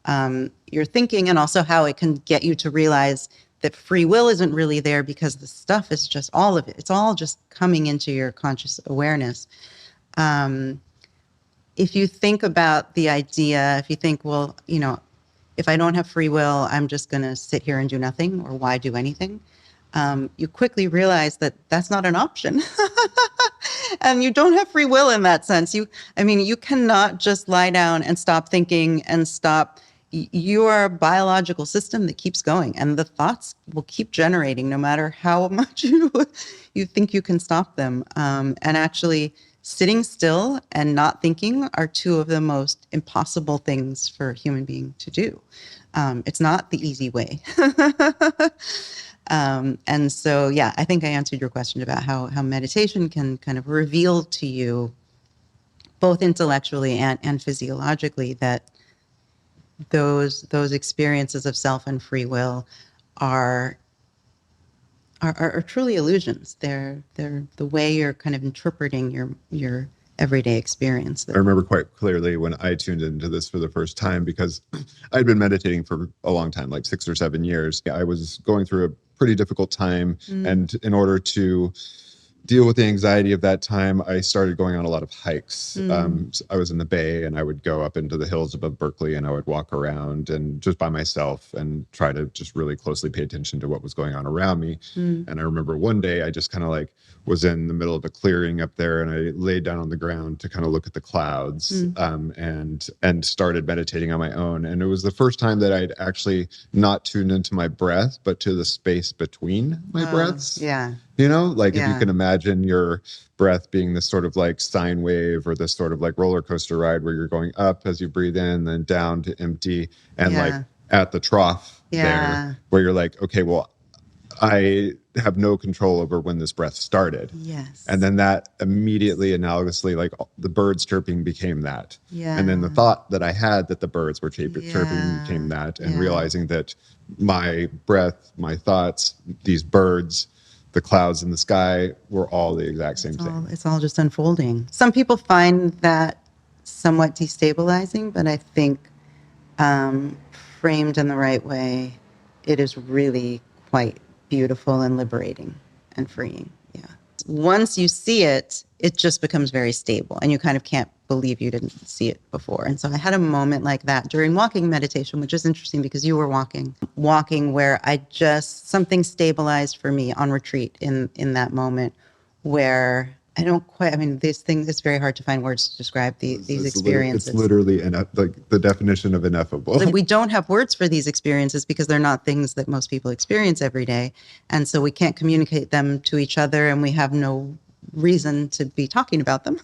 your thinking, and also how it can get you to realize that free will isn't really there, because the stuff is just all of it. It's all just coming into your conscious awareness. If you think about the idea, if you think, well, if I don't have free will, I'm just going to sit here and do nothing, or why do anything? You quickly realize that that's not an option. And you don't have free will in that sense. You cannot just lie down and stop thinking and stop. You are a biological system that keeps going, and the thoughts will keep generating no matter how much you think you can stop them. And actually, sitting still and not thinking are two of the most impossible things for a human being to do. It's not the easy way. And so, I think I answered your question about how meditation can kind of reveal to you, both intellectually and physiologically, that those experiences of self and free will are truly illusions. They're the way you're kind of interpreting your everyday experience. I remember quite clearly when I tuned into this for the first time, because I'd been meditating for a long time, like 6 or 7 years. I was going through a pretty difficult time, and in order to deal with the anxiety of that time, I started going on a lot of hikes. So I was in the Bay, and I would go up into the hills above Berkeley, and I would walk around and just by myself and try to just really closely pay attention to what was going on around me. And I remember one day I just kind of like was in the middle of a clearing up there, and I laid down on the ground to kind of look at the clouds, and started meditating on my own. And it was the first time that I'd actually not tuned into my breath, but to the space between my breaths. Yeah. You know, like if you Yeah. can imagine your breath being this sort of like sine wave or this sort of like roller coaster ride where you're going up as you breathe in, then down to empty, and Yeah. like at the trough Yeah. there where you're like, okay, well, I have no control over when this breath started. Yes. And then that immediately, analogously, like the birds chirping became that. Yeah. And then the thought that I had that the birds were chirping Yeah. became that. And Yeah. realizing that my breath, my thoughts, these birds, the clouds in the sky were all the exact same thing. It's all just unfolding. Some people find that somewhat destabilizing, but I think framed in the right way, it is really quite beautiful and liberating and freeing. Yeah. Once you see it, it just becomes very stable, and you kind of can't believe you didn't see it before. And so I had a moment like that during walking meditation, which is interesting because you were walking where something stabilized for me on retreat in that moment where these things, it's very hard to find words to describe these experiences. It's literally like the definition of ineffable. Like, we don't have words for these experiences because they're not things that most people experience every day. And so we can't communicate them to each other, and we have no reason to be talking about them.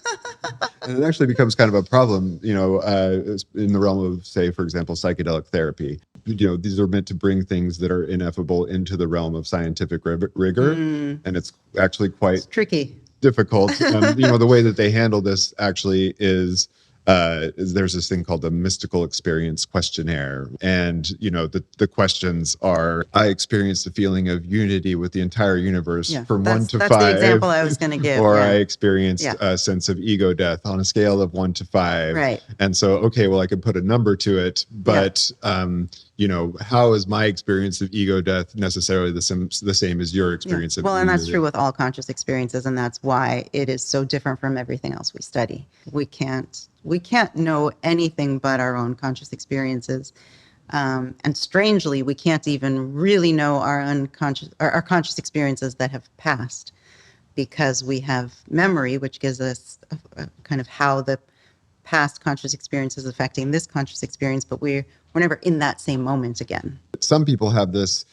And it actually becomes kind of a problem, in the realm of, say, for example, psychedelic therapy. These are meant to bring things that are ineffable into the realm of scientific rigor. And it's actually quite It's tricky. difficult. The way that they handle this actually is there's this thing called the mystical experience questionnaire. And, the questions are, I experienced a feeling of unity with the entire universe from 1 to 5. That's the example I was going to give. Or yeah. I experienced a sense of ego death on a scale of 1 to 5. Right. And so, okay, well, I can put a number to it, but, how is my experience of ego death necessarily the same as your experience of Well, and that's ego true death? with all conscious experiences, and that's why it is so different from everything else we study. We can't know anything but our own conscious experiences. And strangely, we can't even really know our conscious experiences that have passed, because we have memory, which gives us a kind of how the past conscious experience is affecting this conscious experience, but we're never in that same moment again. Some people have this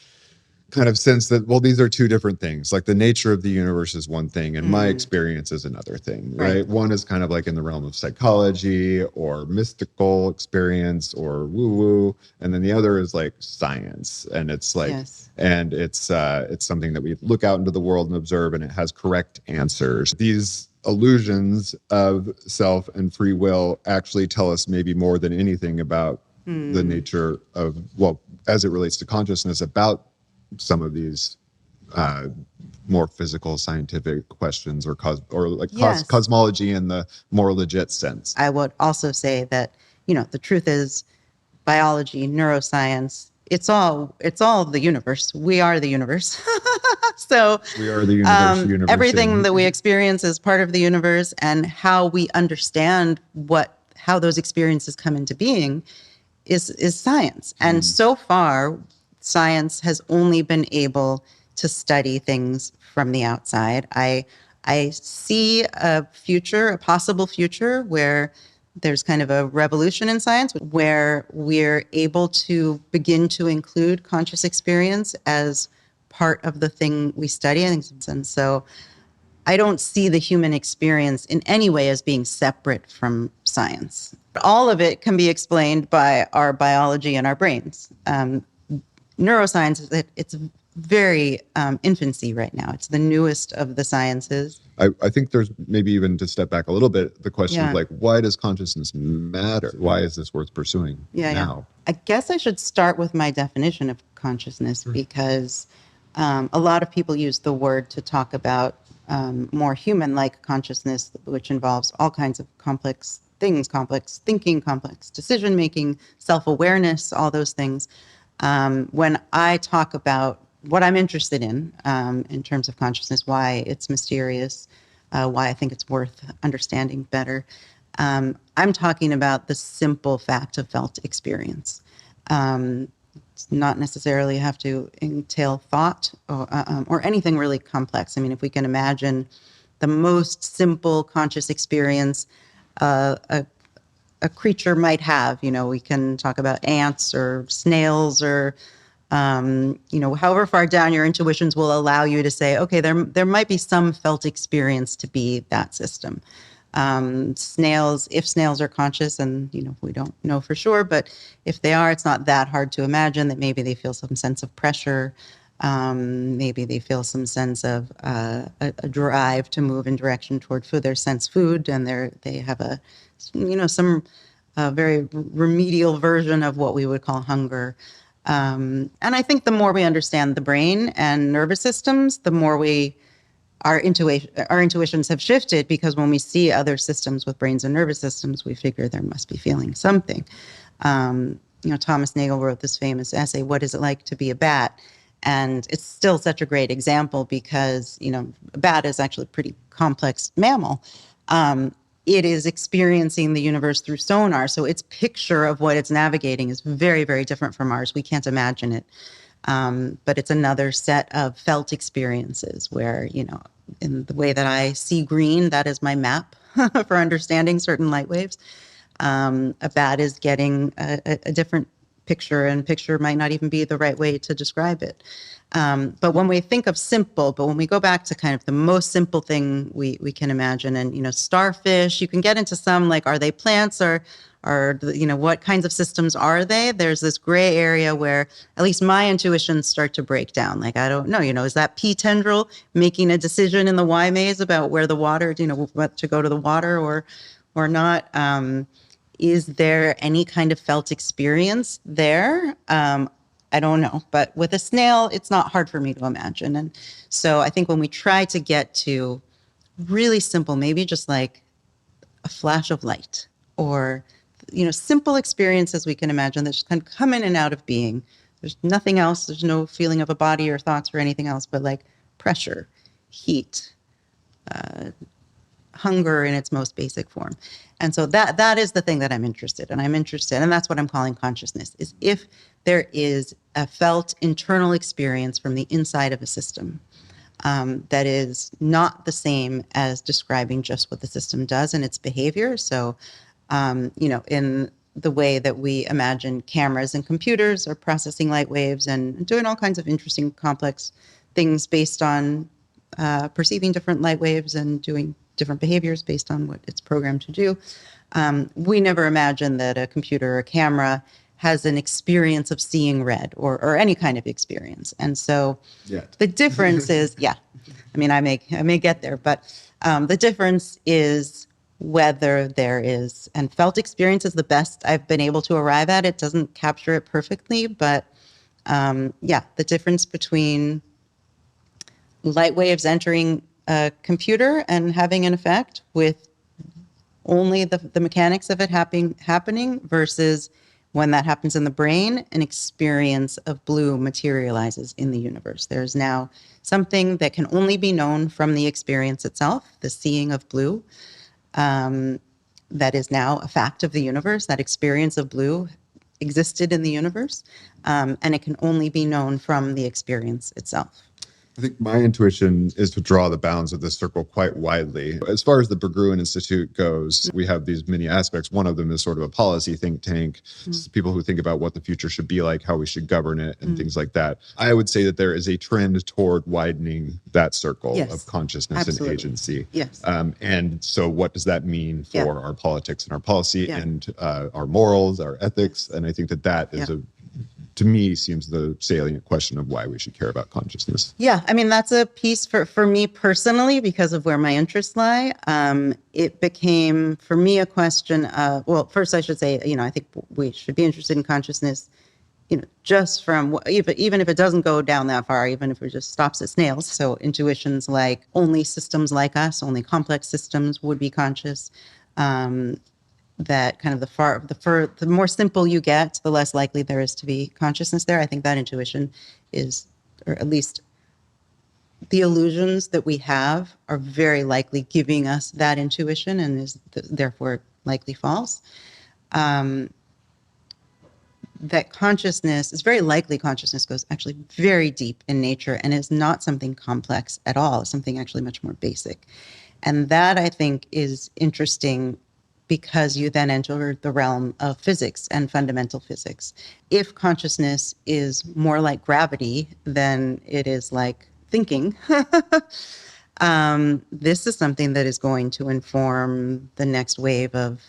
kind of sense that, well, these are two different things. Like the nature of the universe is one thing, and my experience is another thing, right? One is kind of like in the realm of psychology or mystical experience or woo-woo, and then the other is like science, and it's like, and it's something that we look out into the world and observe, and it has correct answers. These illusions of self and free will actually tell us maybe more than anything about the nature of, well, as it relates to consciousness, about some of these more physical scientific questions or cosmology in the more legit sense. I would also say that, the truth is biology, neuroscience, it's all the universe. We are the universe. So we are the universe. Everything that we experience is part of the universe, and how we understand how those experiences come into being is science. And so far, science has only been able to study things from the outside. I see a possible future where there's kind of a revolution in science, where we're able to begin to include conscious experience as part of the thing we study. And so I don't see the human experience in any way as being separate from science. All of it can be explained by our biology and our brains. Neuroscience, it's very infancy right now. It's the newest of the sciences. I think there's maybe, even to step back a little bit, the question of like, why does consciousness matter? Why is this worth pursuing now? I guess I should start with my definition of consciousness, because a lot of people use the word to talk about more human-like consciousness, which involves all kinds of complex things, complex thinking, complex decision-making, self-awareness, all those things. When I talk about what I'm interested in terms of consciousness, why it's mysterious, why I think it's worth understanding better. I'm talking about the simple fact of felt experience. It's not necessarily have to entail thought or anything really complex. I mean, if we can imagine the most simple conscious experience a creature might have, we can talk about ants or snails or however far down your intuitions will allow you to say, okay, there might be some felt experience to be that system. Snails, if snails are conscious, and we don't know for sure, but if they are, it's not that hard to imagine that maybe they feel some sense of pressure. Maybe they feel some sense of a drive to move in direction toward food. They sense food, and they have some very remedial version of what we would call hunger. And I think the more we understand the brain and nervous systems, the more our intuitions have shifted, because when we see other systems with brains and nervous systems, we figure there must be feeling something. Thomas Nagel wrote this famous essay, "What is it like to be a bat?" And it's still such a great example because, a bat is actually a pretty complex mammal. It is experiencing the universe through sonar. So its picture of what it's navigating is very, very different from ours. We can't imagine it. But it's another set of felt experiences where, in the way that I see green, that is my map for understanding certain light waves. A bat is getting a different picture, and picture might not even be the right way to describe it. But when we think of simple, when we go back to kind of the most simple thing we can imagine, and, starfish, you can get into some, like, are they plants or what kinds of systems are they? There's this gray area where at least my intuitions start to break down. Like, I don't know, is that pea tendril making a decision in the Y maze about where the water, what to go to the water or not? Is there any kind of felt experience there? I don't know. But with a snail, it's not hard for me to imagine. And so I think when we try to get to really simple, maybe just like a flash of light or, simple experiences we can imagine that just kind of come in and out of being. There's nothing else. There's no feeling of a body or thoughts or anything else, but like pressure, heat, hunger in its most basic form. And so that is the thing that I'm interested in. And that's what I'm calling consciousness, is if there is a felt internal experience from the inside of a system that is not the same as describing just what the system does and its behavior. So, in the way that we imagine cameras and computers are processing light waves and doing all kinds of interesting, complex things based on perceiving different light waves and doing different behaviors based on what it's programmed to do. We never imagine that a computer or a camera has an experience of seeing red or any kind of experience. And so the difference is, I may get there, but the difference is whether there is, and felt experience is the best I've been able to arrive at. It doesn't capture it perfectly, but the difference between light waves entering a computer and having an effect with only the mechanics of it happening versus when that happens in the brain, an experience of blue materializes in the universe. There's now something that can only be known from the experience itself, the seeing of blue, that is now a fact of the universe. That experience of blue existed in the universe, and it can only be known from the experience itself. I think my intuition is to draw the bounds of this circle quite widely. As far as the Berggruen Institute goes, we have these many aspects. One of them is sort of a policy think tank, people who think about what the future should be like, how we should govern it, and things like that. I would say that there is a trend toward widening that circle of consciousness and agency. Yes. And so what does that mean for our politics and our policy and our morals, our ethics? And I think that is to me, seems the salient question of why we should care about consciousness. Yeah, that's a piece for me personally, because of where my interests lie. It became, for me, a question of, well, first I should say, I think we should be interested in consciousness, just from, even if it doesn't go down that far, even if it just stops at snails. So intuitions like only systems like us, only complex systems would be conscious. That kind of the more simple you get, the less likely there is to be consciousness there. I think that intuition is or at least the illusions that we have are very likely giving us that intuition and is therefore likely false. That consciousness is very likely consciousness goes actually very deep in nature and is not something complex at all, something actually much more basic. And that I think is interesting because you then enter the realm of physics and fundamental physics. If consciousness is more like gravity than it is like thinking, this is something that is going to inform the next wave of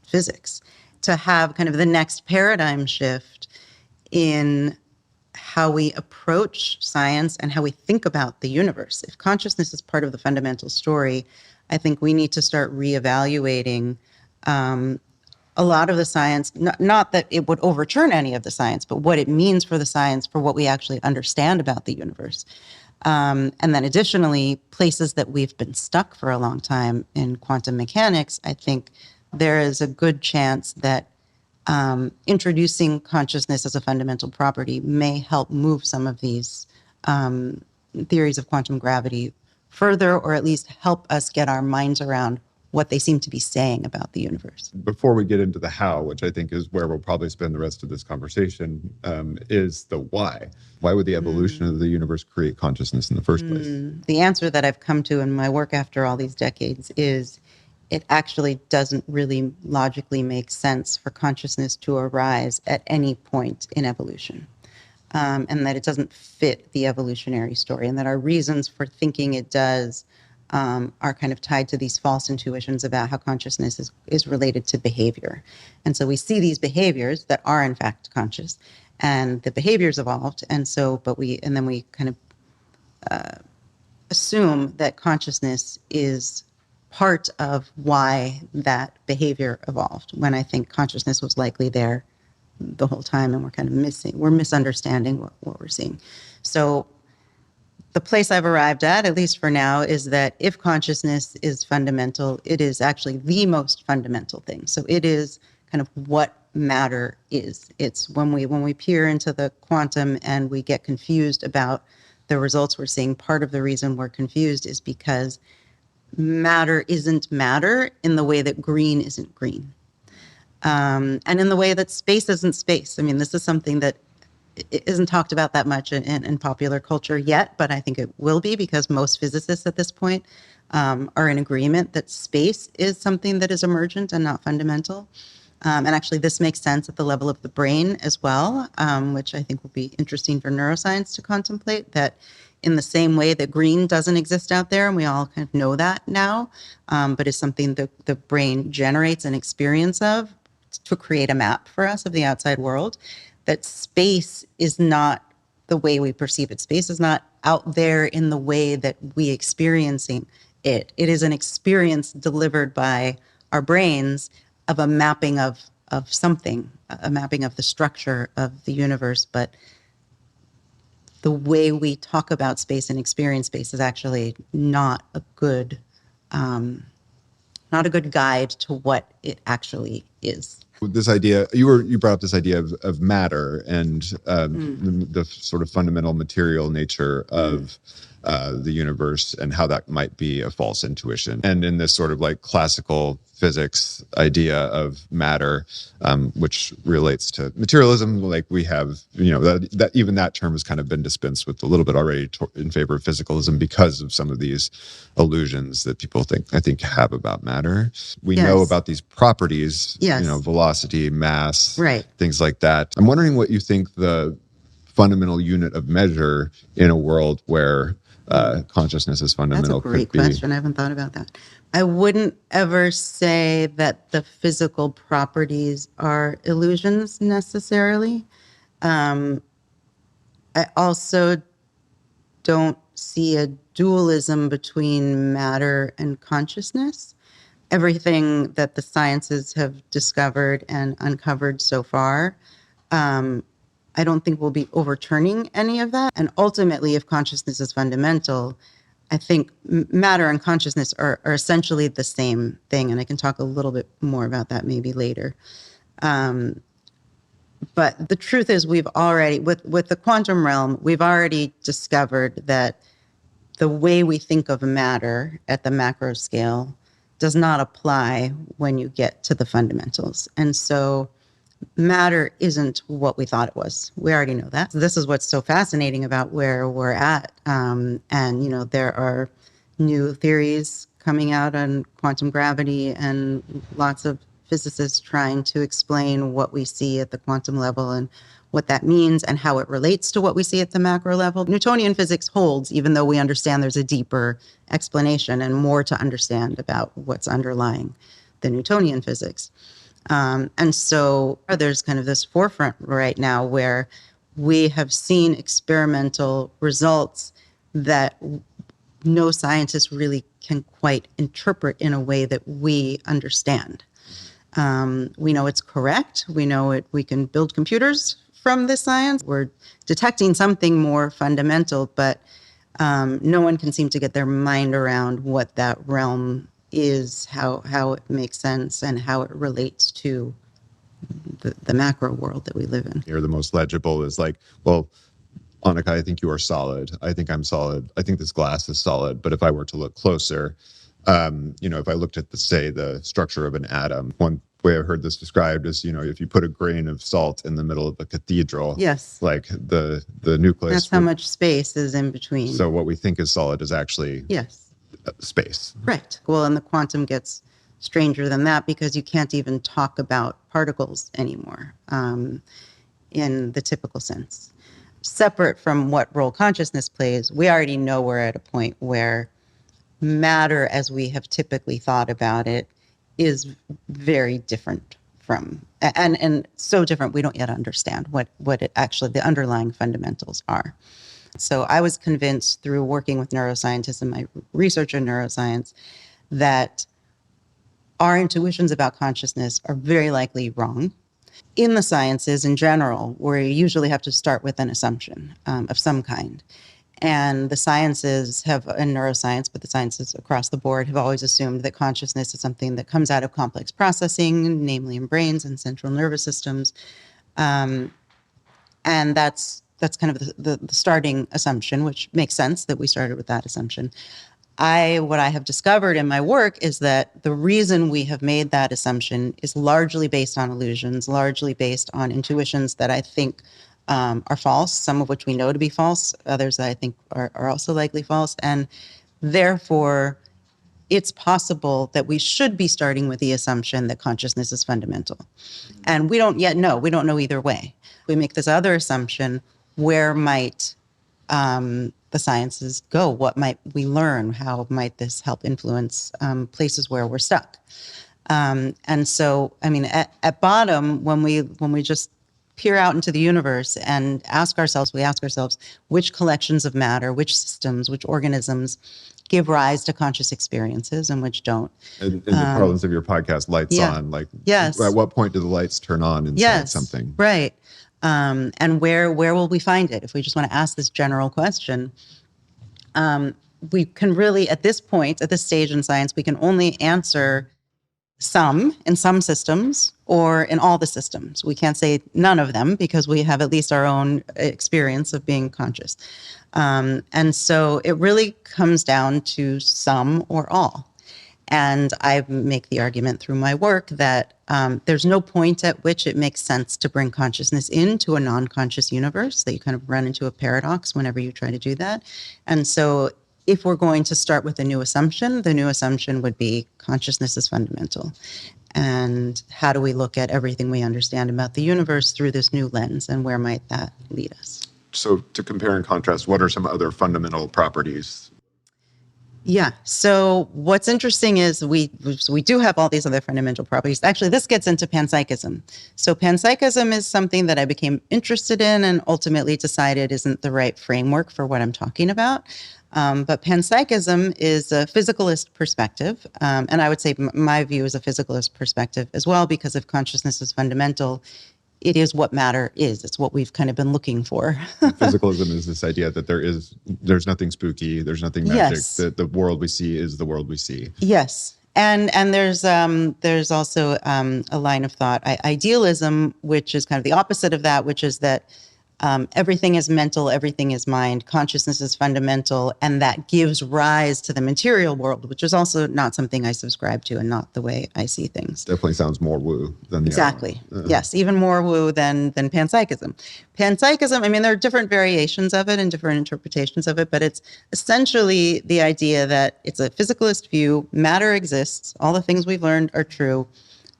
physics, to have kind of the next paradigm shift in how we approach science and how we think about the universe. If consciousness is part of the fundamental story, I think we need to start reevaluating a lot of the science, not that it would overturn any of the science, but what it means for the science, for what we actually understand about the universe. And then additionally, places that we've been stuck for a long time in quantum mechanics, I think there is a good chance that introducing consciousness as a fundamental property may help move some of these theories of quantum gravity further, or at least help us get our minds around what they seem to be saying about the universe. Before we get into the how, which I think is where we'll probably spend the rest of this conversation, is the why. Why would the evolution of the universe create consciousness in the first place? The answer that I've come to in my work after all these decades is it actually doesn't really logically make sense for consciousness to arise at any point in evolution. And that it doesn't fit the evolutionary story, and that our reasons for thinking it does are kind of tied to these false intuitions about how consciousness is related to behavior. And so we see these behaviors that are in fact conscious, and the behaviors evolved. And so, then we kind of assume that consciousness is part of why that behavior evolved, when I think consciousness was likely there the whole time, and we're misunderstanding what we're seeing. So the place I've arrived at least for now, is that if consciousness is fundamental, it is actually the most fundamental thing. So it is kind of what matter is. It's when we peer into the quantum and we get confused about the results we're seeing, part of the reason we're confused is because matter isn't matter in the way that green isn't green. And in the way that space isn't space. I mean, this is something that isn't talked about that much in popular culture yet, but I think it will be, because most physicists at this point are in agreement that space is something that is emergent and not fundamental. And actually, this makes sense at the level of the brain as well, which I think will be interesting for neuroscience to contemplate, that in the same way that green doesn't exist out there, and we all kind of know that now, but is something that the brain generates an experience of to create a map for us of the outside world, that space is not the way we perceive it. Space is not out there in the way that we experiencing it. It is an experience delivered by our brains of a mapping of something, a mapping of the structure of the universe. But the way we talk about space and experience space is actually not a good guide to what it actually is. This idea, you brought up this idea of matter and the sort of fundamental material nature of the universe, and how that might be a false intuition. And in this sort of like classical physics idea of matter, which relates to materialism, like we have, that even that term has kind of been dispensed with a little bit already in favor of physicalism, because of some of these illusions that people I think have about matter. We know about these properties, velocity, mass, right, things like that. I'm wondering what you think the fundamental unit of measure in a world where consciousness is fundamental. That's a great question. I haven't thought about that. I wouldn't ever say that the physical properties are illusions necessarily. I also don't see a dualism between matter and consciousness. Everything that the sciences have discovered and uncovered so far, I don't think we'll be overturning any of that. And ultimately, if consciousness is fundamental, I think matter and consciousness are essentially the same thing. And I can talk a little bit more about that maybe later. But the truth is, we've already, with the quantum realm, we've already discovered that the way we think of matter at the macro scale does not apply when you get to the fundamentals. And so matter isn't what we thought it was. We already know that. So this is what's so fascinating about where we're at. And, there are new theories coming out on quantum gravity and lots of physicists trying to explain what we see at the quantum level and what that means and how it relates to what we see at the macro level. Newtonian physics holds, even though we understand there's a deeper explanation and more to understand about what's underlying the Newtonian physics. And so there's kind of this forefront right now where we have seen experimental results that no scientist really can quite interpret in a way that we understand. We know it's correct. We know it. We can build computers from this science. We're detecting something more fundamental, but no one can seem to get their mind around what that realm is, how it makes sense, and how it relates to the macro world that we live in. Here, the most legible is like, well, Annaka, I think you are solid. I think I'm solid. I think this glass is solid. But if I were to look closer, if I looked at the structure of an atom, one way I've heard this described is, if you put a grain of salt in the middle of a cathedral, yes, like the nucleus. That's how much space is in between. So what we think is solid is actually space. Right. Well, and the quantum gets stranger than that because you can't even talk about particles anymore in the typical sense. Separate from what role consciousness plays, we already know we're at a point where matter as we have typically thought about it is very different from, and so different we don't yet understand what it actually, the underlying fundamentals are. So I was convinced through working with neuroscientists and my research in neuroscience that our intuitions about consciousness are very likely wrong. In the sciences in general, we usually have to start with an assumption of some kind. And the sciences have, in neuroscience, but the sciences across the board have always assumed that consciousness is something that comes out of complex processing, namely in brains and central nervous systems. And that's kind of the starting assumption, which makes sense that we started with that assumption. What I have discovered in my work is that the reason we have made that assumption is largely based on illusions, largely based on intuitions that I think are false, some of which we know to be false, others that I think are also likely false. And therefore, it's possible that we should be starting with the assumption that consciousness is fundamental. And we don't yet know. We don't know either way. We make this other assumption, where might the sciences go? What might we learn? How might this help influence places where we're stuck? And so, I mean, at bottom, when we just peer out into the universe and ask ourselves, which collections of matter, which systems, which organisms give rise to conscious experiences and which don't. And the parlance of your podcast, lights on, like, yes. At what point do the lights turn on inside something? Right. And where will we find it? If we just want to ask this general question, we can really, at this point, at this stage in science, we can only answer some in some systems or in all the systems. We can't say none of them because we have at least our own experience of being conscious. And so it really comes down to some or all. And I make the argument through my work that there's no point at which it makes sense to bring consciousness into a non-conscious universe, that you kind of run into a paradox whenever you try to do that. And so if we're going to start with a new assumption, the new assumption would be consciousness is fundamental. And how do we look at everything we understand about the universe through this new lens, and where might that lead us? So to compare and contrast, what are some other fundamental properties? Yeah. So what's interesting is we do have all these other fundamental properties. Actually, this gets into panpsychism. So panpsychism is something that I became interested in and ultimately decided isn't the right framework for what I'm talking about. But panpsychism is a physicalist perspective. And I would say my view is a physicalist perspective as well, because if consciousness is fundamental, it is what matter is. It's what we've kind of been looking for. Physicalism is this idea that there's nothing spooky, there's nothing magic, Yes. that the world we see is the world we see. Yes. And there's also a line of thought, idealism, which is kind of the opposite of that, which is that everything is mental, everything is mind, consciousness is fundamental, and that gives rise to the material world, which is also not something I subscribe to and not the way I see things. Definitely sounds more woo than the Exactly. other one. Yes, even more woo than panpsychism. Panpsychism, I mean, there are different variations of it and different interpretations of it, but it's essentially the idea that it's a physicalist view, matter exists, all the things we've learned are true,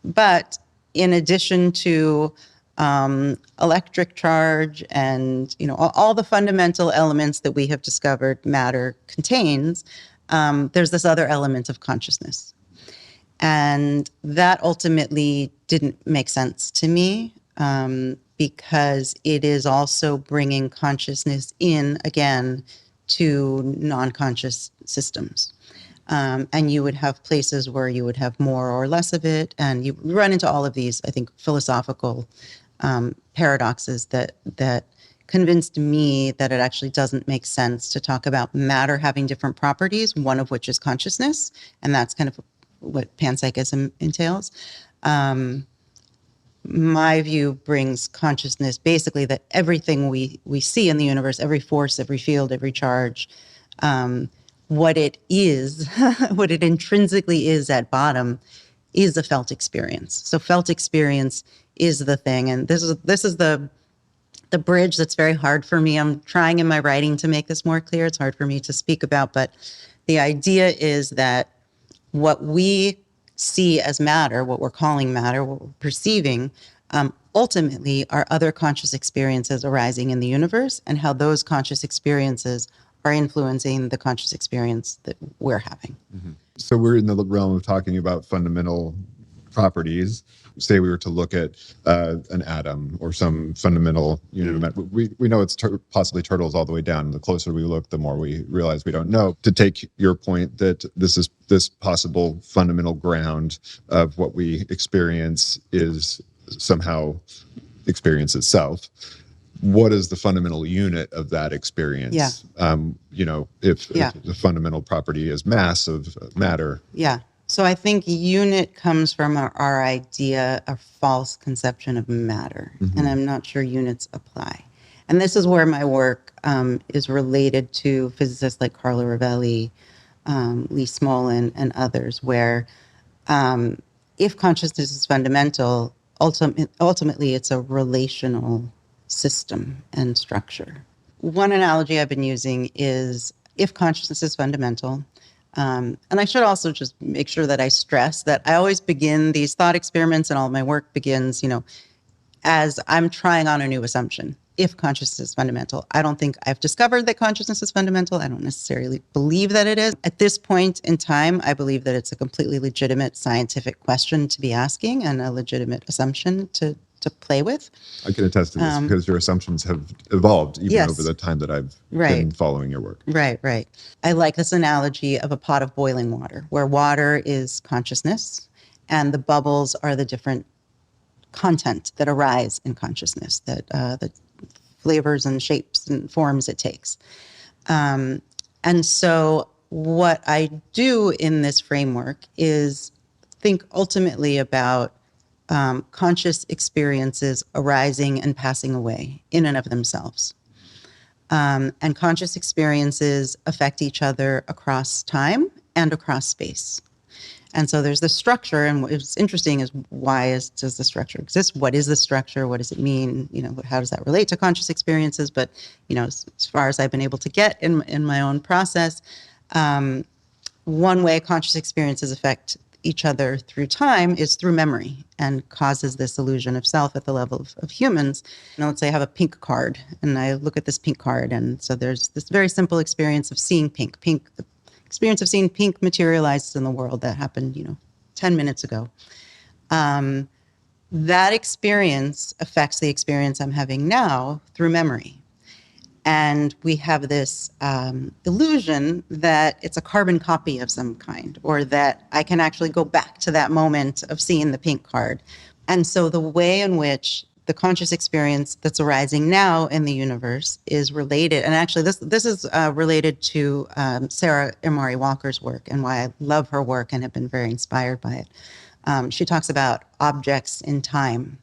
but in addition to electric charge and all the fundamental elements that we have discovered matter contains, there's this other element of consciousness. And that ultimately didn't make sense to me because it is also bringing consciousness in again to non-conscious systems. And you would have places where you would have more or less of it. And you run into all of these, I think, philosophical paradoxes that convinced me that it actually doesn't make sense to talk about matter having different properties, one of which is consciousness. And that's kind of what panpsychism entails. My view brings consciousness, basically that everything we see in the universe, every force, every field, every charge, what it is, what it intrinsically is at bottom, is a felt experience. So felt experience is the thing, and this is the bridge that's very hard for me. I'm trying in my writing to make this more clear. It's hard for me to speak about, but the idea is that what we see as matter, what we're calling matter, what we're perceiving, ultimately are other conscious experiences arising in the universe, and how those conscious experiences are influencing the conscious experience that we're having. Mm-hmm. So we're in the realm of talking about fundamental properties. Say we were to look at an atom or some fundamental unit of matter. We know it's possibly turtles all the way down. The closer we look, the more we realize we don't know. To take your point that this possible fundamental ground of what we experience is somehow experience itself. What is the fundamental unit of that experience? Yeah. If the fundamental property is mass of matter. Yeah. So I think unit comes from our idea, a false conception of matter. Mm-hmm. And I'm not sure units apply. And this is where my work is related to physicists like Carlo, Rovelli, Lee Smolin, and others, where if consciousness is fundamental, ultimately it's a relational system and structure. One analogy I've been using is if consciousness is fundamental, and I should also just make sure that I stress that I always begin these thought experiments, and all of my work begins, as I'm trying on a new assumption. If consciousness is fundamental, I don't think I've discovered that consciousness is fundamental. I don't necessarily believe that it is. At this point in time, I believe that it's a completely legitimate scientific question to be asking and a legitimate assumption to play with. I can attest to this because your assumptions have evolved even over the time that I've been following your work. Right. I like this analogy of a pot of boiling water, where water is consciousness and the bubbles are the different content that arise in consciousness, that the flavors and shapes and forms it takes. And so what I do in this framework is think ultimately about conscious experiences arising and passing away in and of themselves. And conscious experiences affect each other across time and across space. And so there's the structure, and what's interesting is does the structure exist? What is the structure? What does it mean? How does that relate to conscious experiences? But, as far as I've been able to get in my own process, one way conscious experiences affect each other through time is through memory, and causes this illusion of self at the level of humans. Let's say I have a pink card, and I look at this pink card, and so there's this very simple experience of seeing pink. The experience of seeing pink materialized in the world that happened, 10 minutes ago. That experience affects the experience I'm having now through memory. And we have this illusion that it's a carbon copy of some kind, or that I can actually go back to that moment of seeing the pink card. And so the way in which the conscious experience that's arising now in the universe is related. And actually, this is related to Sarah Imari Walker's work and why I love her work and have been very inspired by it. She talks about objects in time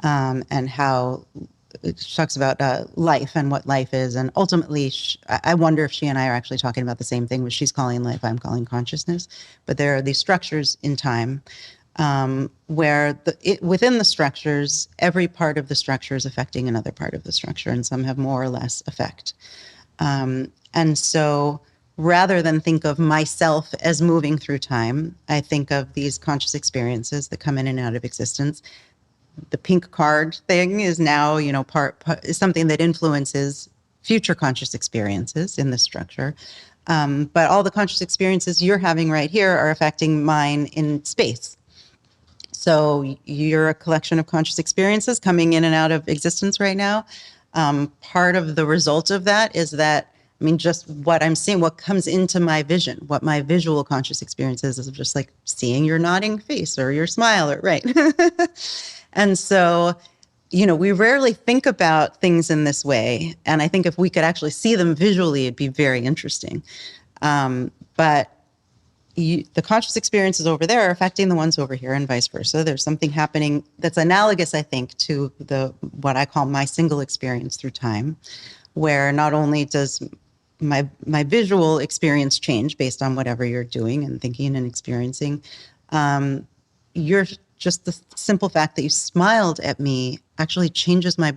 and how she talks about life and what life is. And ultimately, I wonder if she and I are actually talking about the same thing, which she's calling life, I'm calling consciousness. But there are these structures in time where within the structures, every part of the structure is affecting another part of the structure, and some have more or less effect. And so rather than think of myself as moving through time, I think of these conscious experiences that come in and out of existence. The pink card thing is now, part is something that influences future conscious experiences in this structure. But all the conscious experiences you're having right here are affecting mine in space. So you're a collection of conscious experiences coming in and out of existence right now. Part of the result of that is that, just what I'm seeing, what comes into my vision, what my visual conscious experience is just like seeing your nodding face or your smile, right? And so, we rarely think about things in this way. And I think if we could actually see them visually, it'd be very interesting. But the conscious experiences over there are affecting the ones over here and vice versa. There's something happening that's analogous, I think, to what I call my single experience through time, where not only does my visual experience change based on whatever you're doing and thinking and experiencing, you're just the simple fact that you smiled at me actually changes my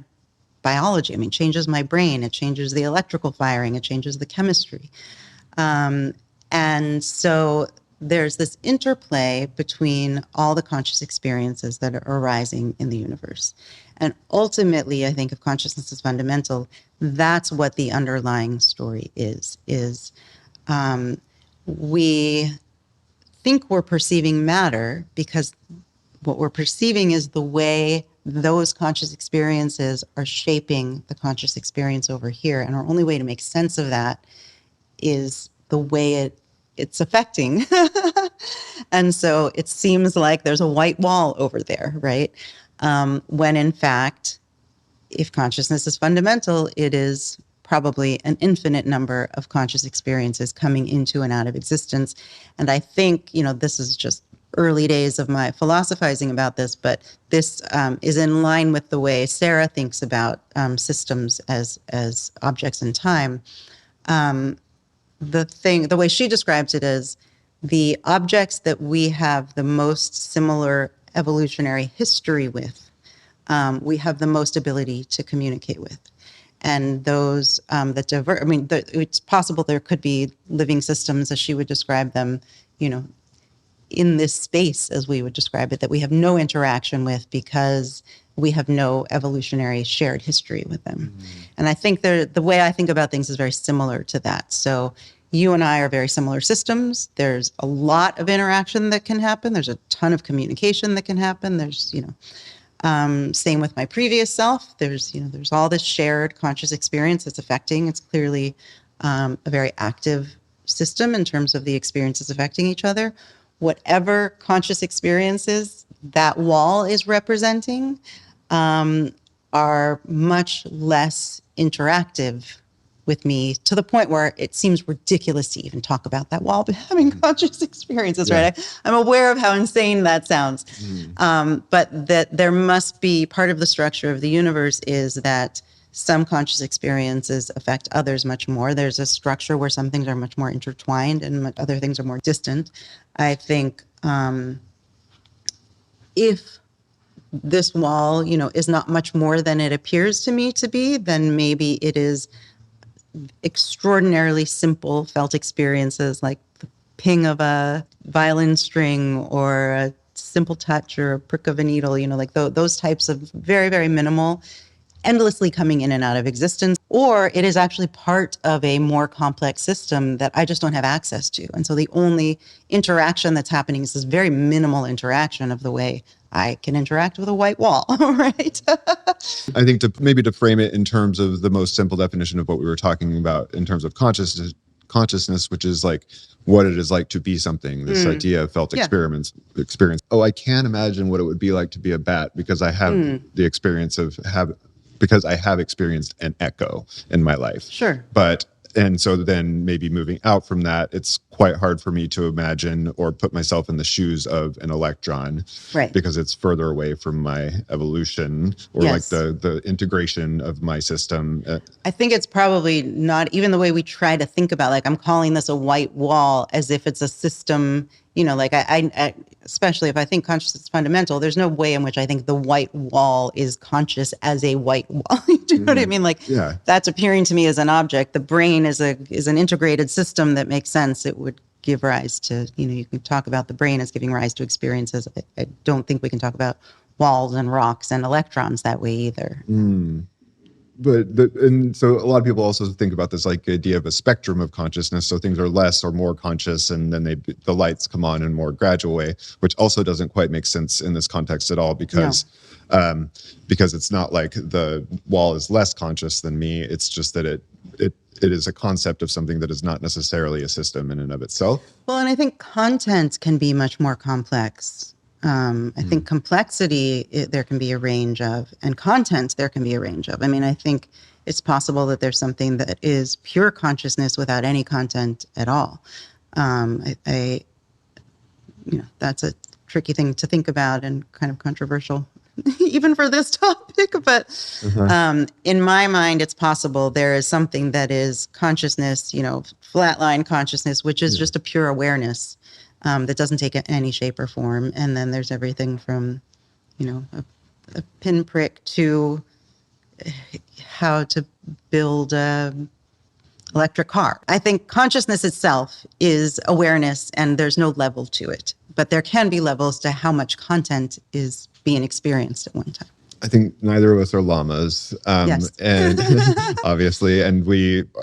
biology. Changes my brain. It changes the electrical firing. It changes the chemistry. And so there's this interplay between all the conscious experiences that are arising in the universe. And ultimately, I think if consciousness is fundamental, that's what the underlying story is we think we're perceiving matter because what we're perceiving is the way those conscious experiences are shaping the conscious experience over here. And our only way to make sense of that is the way it's affecting. And so it seems like there's a white wall over there, right? When in fact, if consciousness is fundamental, it is probably an infinite number of conscious experiences coming into and out of existence. And I think, this is just early days of my philosophizing about this, but this is in line with the way Sarah thinks about systems as objects in time. The way she describes it is the objects that we have the most similar evolutionary history with, we have the most ability to communicate with. And those that divert, it's possible there could be living systems, as she would describe them, in this space, as we would describe it, that we have no interaction with because we have no evolutionary shared history with them. Mm-hmm. And I think the way I think about things is very similar to that. So you and I are very similar systems. There's a lot of interaction that can happen. There's a ton of communication that can happen. There's, same with my previous self. There's all this shared conscious experience that's affecting. It's clearly a very active system in terms of the experiences affecting each other. Whatever conscious experiences that wall is representing are much less interactive with me, to the point where it seems ridiculous to even talk about that wall having conscious experiences, yeah. Right? I'm aware of how insane that sounds. But that there must be part of the structure of the universe is that some conscious experiences affect others much more. There's a structure where some things are much more intertwined and other things are more distant. I think if this wall, is not much more than it appears to me to be, then maybe it is extraordinarily simple felt experiences like the ping of a violin string or a simple touch or a prick of a needle, like those types of very, very minimal, endlessly coming in and out of existence, or it is actually part of a more complex system that I just don't have access to. And so the only interaction that's happening is this very minimal interaction of the way I can interact with a white wall, right? I think to frame it in terms of the most simple definition of what we were talking about in terms of consciousness consciousness, which is like what it is like to be something, this idea of felt experience. Oh, I can't imagine what it would be like to be a bat because I have the experience because I have experienced an echo in my life. Sure. And so then maybe moving out from that, it's quite hard for me to imagine or put myself in the shoes of an electron, right? Because it's further away from my evolution or like the integration of my system. I think it's probably not even the way we try to think about, like, I'm calling this a white wall as if it's a system, you know, like I especially if I think consciousness is fundamental, there's no way in which I think the white wall is conscious as a white wall. Do you know what I mean? Like, that's appearing to me as an object. The brain is an integrated system that makes sense. It would give rise to, you know, you can talk about the brain as giving rise to experiences. I don't think we can talk about walls and rocks and electrons that way either. And so a lot of people also think about this like idea of a spectrum of consciousness. So things are less or more conscious, and then the lights come on in a more gradual way, which also doesn't quite make sense in this context at all because it's not like the wall is less conscious than me. It's just that it is a concept of something that is not necessarily a system in and of itself. Well, and I think content can be much more complex. I think complexity, there can be a range of, and content, there can be a range of. I mean, I think it's possible that there's something that is pure consciousness without any content at all. You know, that's a tricky thing to think about and kind of controversial, even for this topic. But in my mind, it's possible there is something that is consciousness, you know, flatline consciousness, which is just a pure awareness. That doesn't take any shape or form. And then there's everything from, you know, a pinprick to how to build an electric car. I think consciousness itself is awareness, and there's no level to it. But there can be levels to how much content is being experienced at one time. I think neither of us are llamas, Yes. and obviously, and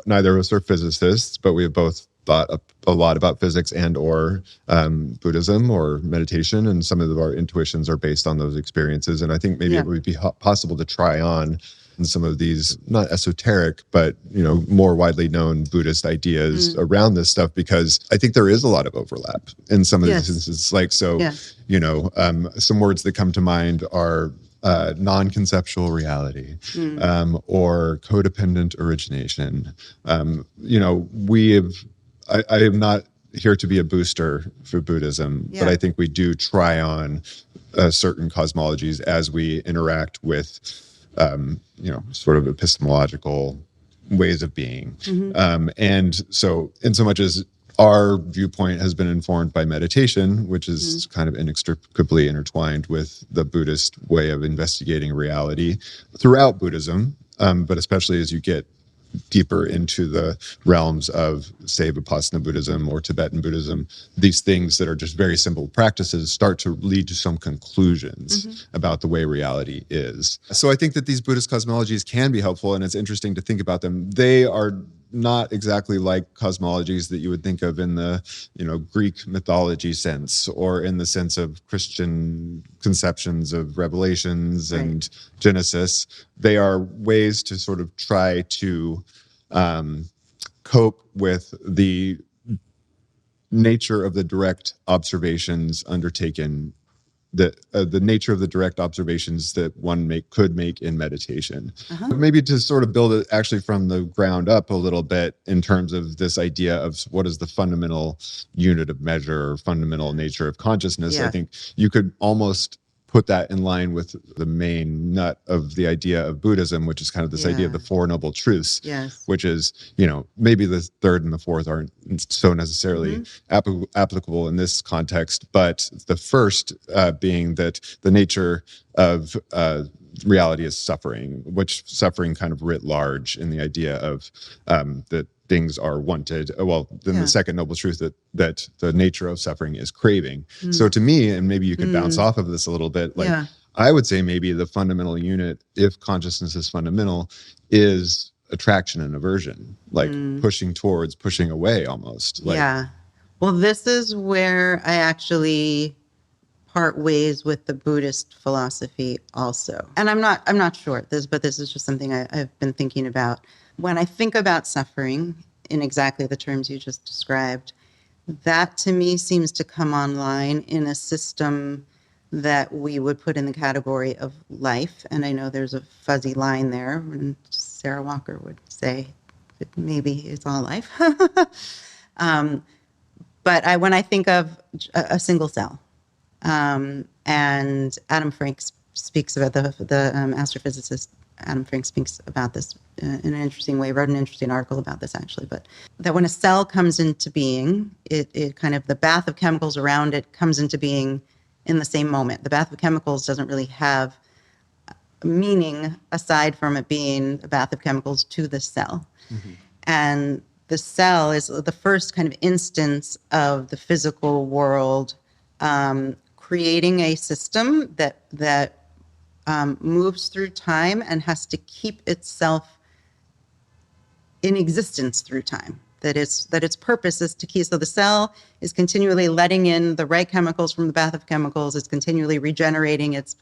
neither of us are physicists, but we have both thought a lot about physics and or Buddhism or meditation, and some of our intuitions are based on those experiences. And I think maybe it would be possible to try on some of these, not esoteric, but, you know, more widely known Buddhist ideas around this stuff, because I think there is a lot of overlap in some of these instances. Like, so, you know, some words that come to mind are non-conceptual reality, or codependent origination. You know, I am not here to be a booster for Buddhism, but I think we do try on certain cosmologies as we interact with, you know, sort of epistemological ways of being. And so in so much as our viewpoint has been informed by meditation, which is kind of inextricably intertwined with the Buddhist way of investigating reality throughout Buddhism, but especially as you get deeper into the realms of, say, Vipassana Buddhism or Tibetan Buddhism, these things that are just very simple practices start to lead to some conclusions about the way reality is. So I think that these Buddhist cosmologies can be helpful, and it's interesting to think about them. They are not exactly like cosmologies that you would think of in the, you know, Greek mythology sense, or in the sense of Christian conceptions of Revelations and Genesis. They are ways to sort of try to cope with the nature of the direct observations undertaken, the nature of the direct observations that one could make in meditation. Maybe to sort of build it actually from the ground up a little bit in terms of this idea of what is the fundamental unit of measure or fundamental nature of consciousness. I think you could almost put that in line with the main nut of the idea of Buddhism, which is kind of this idea of the Four Noble Truths, which is, you know, maybe the third and the fourth aren't so necessarily applicable in this context, but the first being that the nature of reality is suffering, which suffering kind of writ large in the idea of that things are wanted. Well, then the second noble truth that the nature of suffering is craving. So to me, and maybe you could bounce off of this a little bit, like I would say maybe the fundamental unit, if consciousness is fundamental, is attraction and aversion, like pushing towards, pushing away almost. Like, Well, this is where I actually part ways with the Buddhist philosophy also. And I'm not sure but this is just something I've been thinking about. When I think about suffering, in exactly the terms you just described. That to me seems to come online in a system that we would put in the category of life. And I know there's a fuzzy line there, and Sarah Walker would say that maybe it's all life. But when I think of a single cell, and Adam Frank speaks about the astrophysicist Adam Frank speaks about this in an interesting way, wrote an interesting article about this actually, but that when a cell comes into being, it kind of, the bath of chemicals around it comes into being in the same moment. The bath of chemicals doesn't really have meaning aside from it being a bath of chemicals to the cell. Mm-hmm. And the cell is the first kind of instance of the physical world creating a system that moves through time and has to keep itself in existence through time. That its purpose is to keep. So the cell is continually letting in the right chemicals from the bath of chemicals. It's continually regenerating its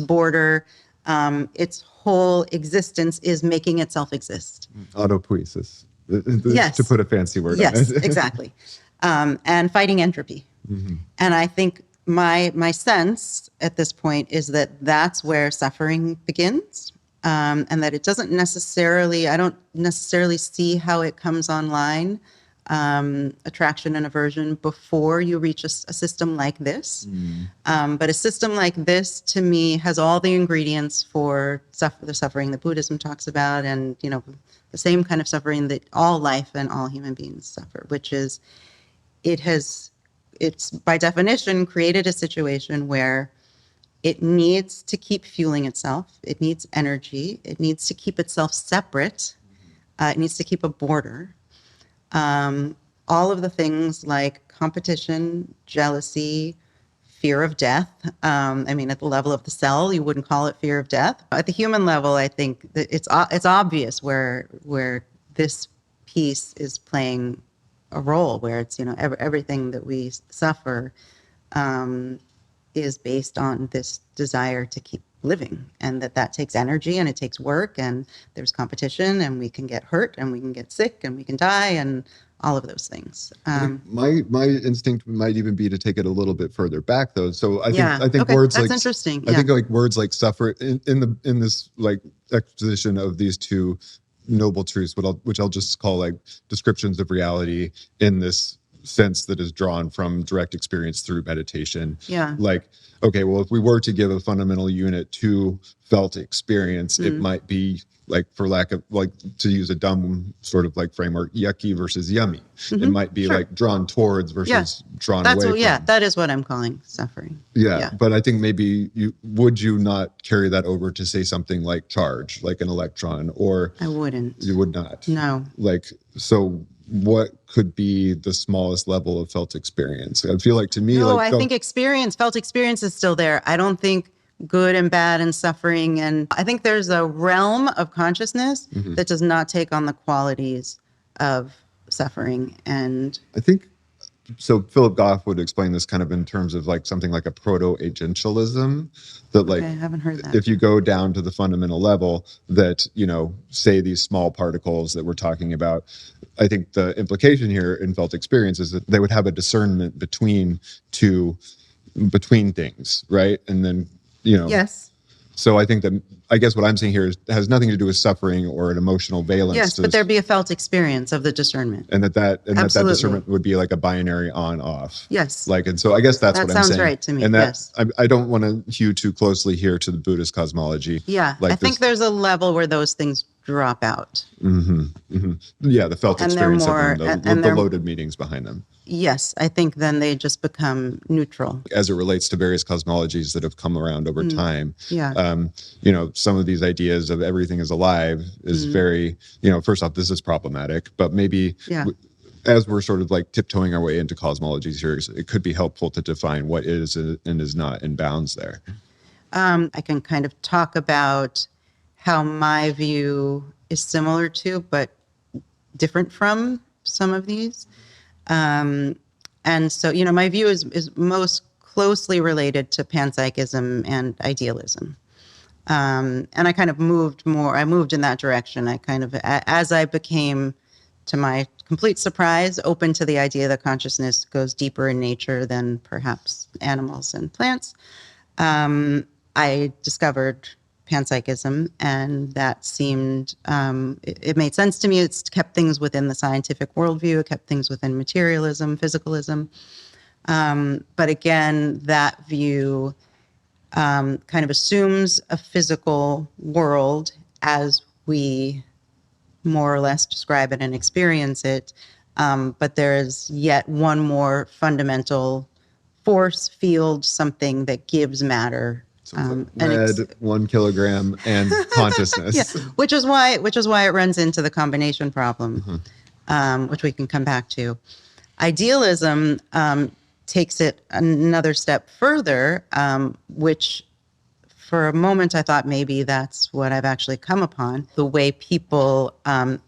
border. Its whole existence is making itself exist. Autopoiesis. Yes. To put a fancy word on it. Yes, exactly. And fighting entropy. Mm-hmm. And I think my sense at this point is that that's where suffering begins. And that it doesn't necessarily, I don't necessarily see how it comes online, attraction and aversion, before you reach a system like this. Mm. But a system like this, to me, has all the ingredients for the suffering that Buddhism talks about, and the same kind of suffering that all life and all human beings suffer, which is it's by definition created a situation where it needs to keep fueling itself. It needs energy. It needs to keep itself separate. It needs to keep a border. All of the things like competition, jealousy, fear of death. I mean, at the level of the cell, you wouldn't call it fear of death. At the human level, I think that it's obvious where this piece is playing a role, where it's everything that we suffer is based on this desire to keep living, and that takes energy, and it takes work, and there's competition, and we can get hurt, and we can get sick, and we can die, and all of those things. My instinct might even be to take it a little bit further back, though. So I think okay. words that's like interesting. I think like words like suffer in this like exposition of these two noble truths, which I'll just call like descriptions of reality in this sense that is drawn from direct experience through meditation. Yeah. Like, okay, well, if we were to give a fundamental unit to felt experience, it might be like, for lack of, like, to use a dumb sort of like framework, yucky versus yummy. Mm-hmm. It might be like drawn towards versus drawn away from. Yeah, that is what I'm calling suffering. Yeah, but I think maybe would you not carry that over to say something like charge, like an electron, or I wouldn't. You would not. No. Like, so what could be the smallest level of felt experience? I feel like, to me, I think felt experience is still there. I don't think good and bad and suffering, and I think there's a realm of consciousness that does not take on the qualities of suffering. And I think so. Philip Goff would explain this kind of in terms of like something like a proto-agentialism, that like, I haven't heard that. If you go down to the fundamental level, that say these small particles that we're talking about, I think the implication here in felt experience is that they would have a discernment between things, right? And then yes. So I think I guess what I'm saying here has nothing to do with suffering or an emotional valence. Yes, but there'd be a felt experience of the discernment. And that discernment would be like a binary on-off. Yes. Like, and so I guess that's what I'm saying. That sounds right to me, and that, yes. I don't want to hew too closely here to the Buddhist cosmology. Yeah, like I think there's a level where those things drop out. Mm-hmm, mm-hmm. Yeah, the felt experience of them, the loaded meanings behind them. Yes, I think then they just become neutral. As it relates to various cosmologies that have come around over time. Yeah. Some of these ideas of everything is alive is very, first off, this is problematic, but maybe as we're sort of like tiptoeing our way into cosmologies here, it could be helpful to define what is and is not in bounds there. I can kind of talk about how my view is similar to, but different from some of these. And so, my view is most closely related to panpsychism and idealism. And I kind of moved in that direction. I kind of, as I became to my complete surprise, open to the idea that consciousness goes deeper in nature than perhaps animals and plants. I discovered panpsychism, and that seemed, it made sense to me. It's kept things within the scientific worldview. It kept things within materialism, physicalism. But again, that view kind of assumes a physical world as we more or less describe it and experience it. But there is yet one more fundamental force field, something that gives matter. Red, 1 kilogram, and consciousness. Yeah, which is why it runs into the combination problem, which we can come back to. Idealism takes it another step further, which for a moment I thought maybe that's what I've actually come upon. The way people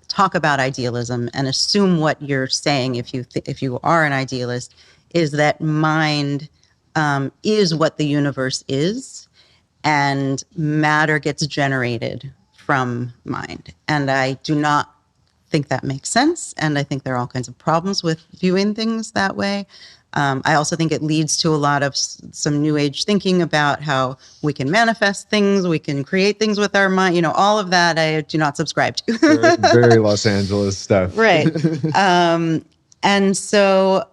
talk about idealism and assume what you're saying if you are an idealist is that mind is what the universe is, and matter gets generated from mind. And I do not think that makes sense. And I think there are all kinds of problems with viewing things that way. I also think it leads to a lot of some new age thinking about how we can manifest things, we can create things with our mind, all of that I do not subscribe to. Very Los Angeles stuff. Right. And so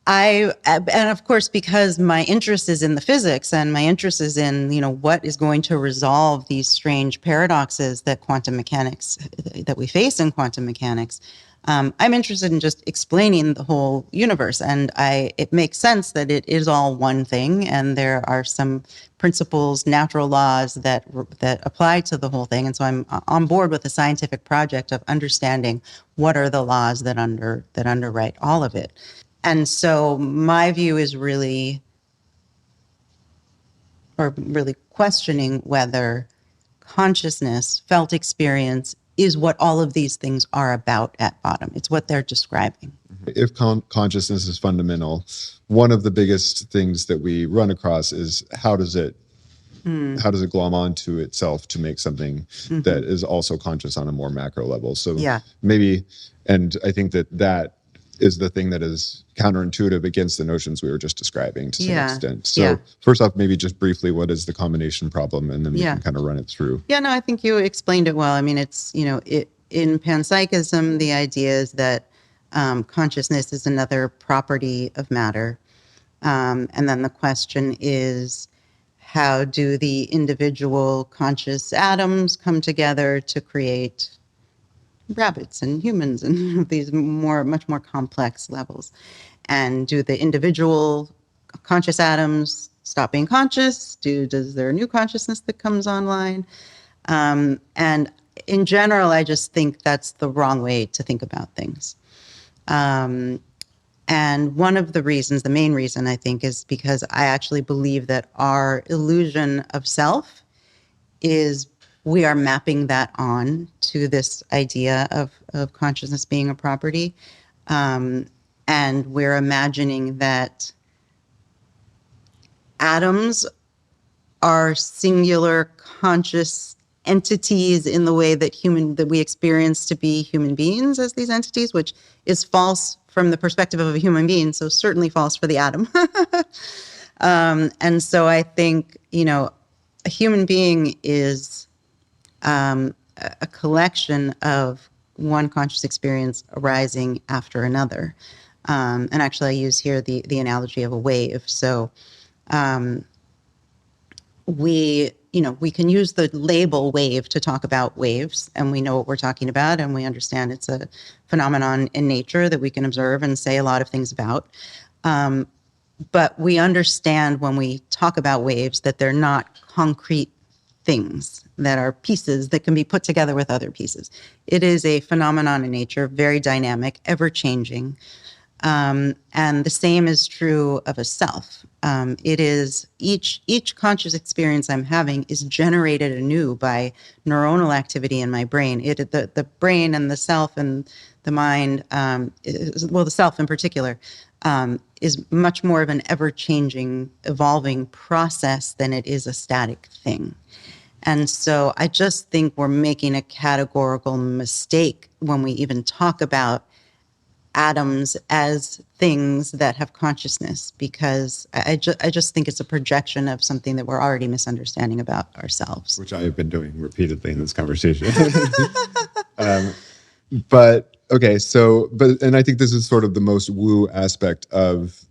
and of course, because my interest is in the physics and my interest is in, what is going to resolve these strange paradoxes that that we face in quantum mechanics, I'm interested in just explaining the whole universe. And it makes sense that it is all one thing. And there are some principles, natural laws that apply to the whole thing. And so I'm on board with the scientific project of understanding what are the laws that underwrite all of it. And so my view is really questioning whether consciousness, felt experience, is what all of these things are about at bottom. It's what they're describing. If consciousness is fundamental, one of the biggest things that we run across is how does it glom onto itself to make something that is also conscious on a more macro level? So maybe, and I think that is the thing that is counterintuitive against the notions we were just describing to some extent. So first off, maybe just briefly, what is the combination problem? And then we can kind of run it through. Yeah, no, I think you explained it well. I mean, it's, in panpsychism, the idea is that consciousness is another property of matter. And then the question is, how do the individual conscious atoms come together to create rabbits and humans and these much more complex levels? And do the individual conscious atoms stop being conscious? Does there a new consciousness that comes online? And in general, I just think that's the wrong way to think about things. And one of the reasons, the main reason I think, is because I actually believe that our illusion of self is we are mapping that on to this idea of consciousness being a property. And we're imagining that atoms are singular conscious entities in the way that we experience to be human beings as these entities, which is false from the perspective of a human being, so certainly false for the atom. And so I think, a human being is a collection of one conscious experience arising after another. And actually, I use here the analogy of a wave. So we can use the label wave to talk about waves, and we know what we're talking about, and we understand it's a phenomenon in nature that we can observe and say a lot of things about. But we understand when we talk about waves that they're not concrete things, that are pieces that can be put together with other pieces. It is a phenomenon in nature, very dynamic, ever-changing. And the same is true of a self. It is each conscious experience I'm having is generated anew by neuronal activity in my brain. The brain and the self and the mind, the self in particular, is much more of an ever-changing, evolving process than it is a static thing. And so I just think we're making a categorical mistake when we even talk about atoms as things that have consciousness, because I just think it's a projection of something that we're already misunderstanding about ourselves. Which I have been doing repeatedly in this conversation. But okay, and I think this is sort of the most woo aspect of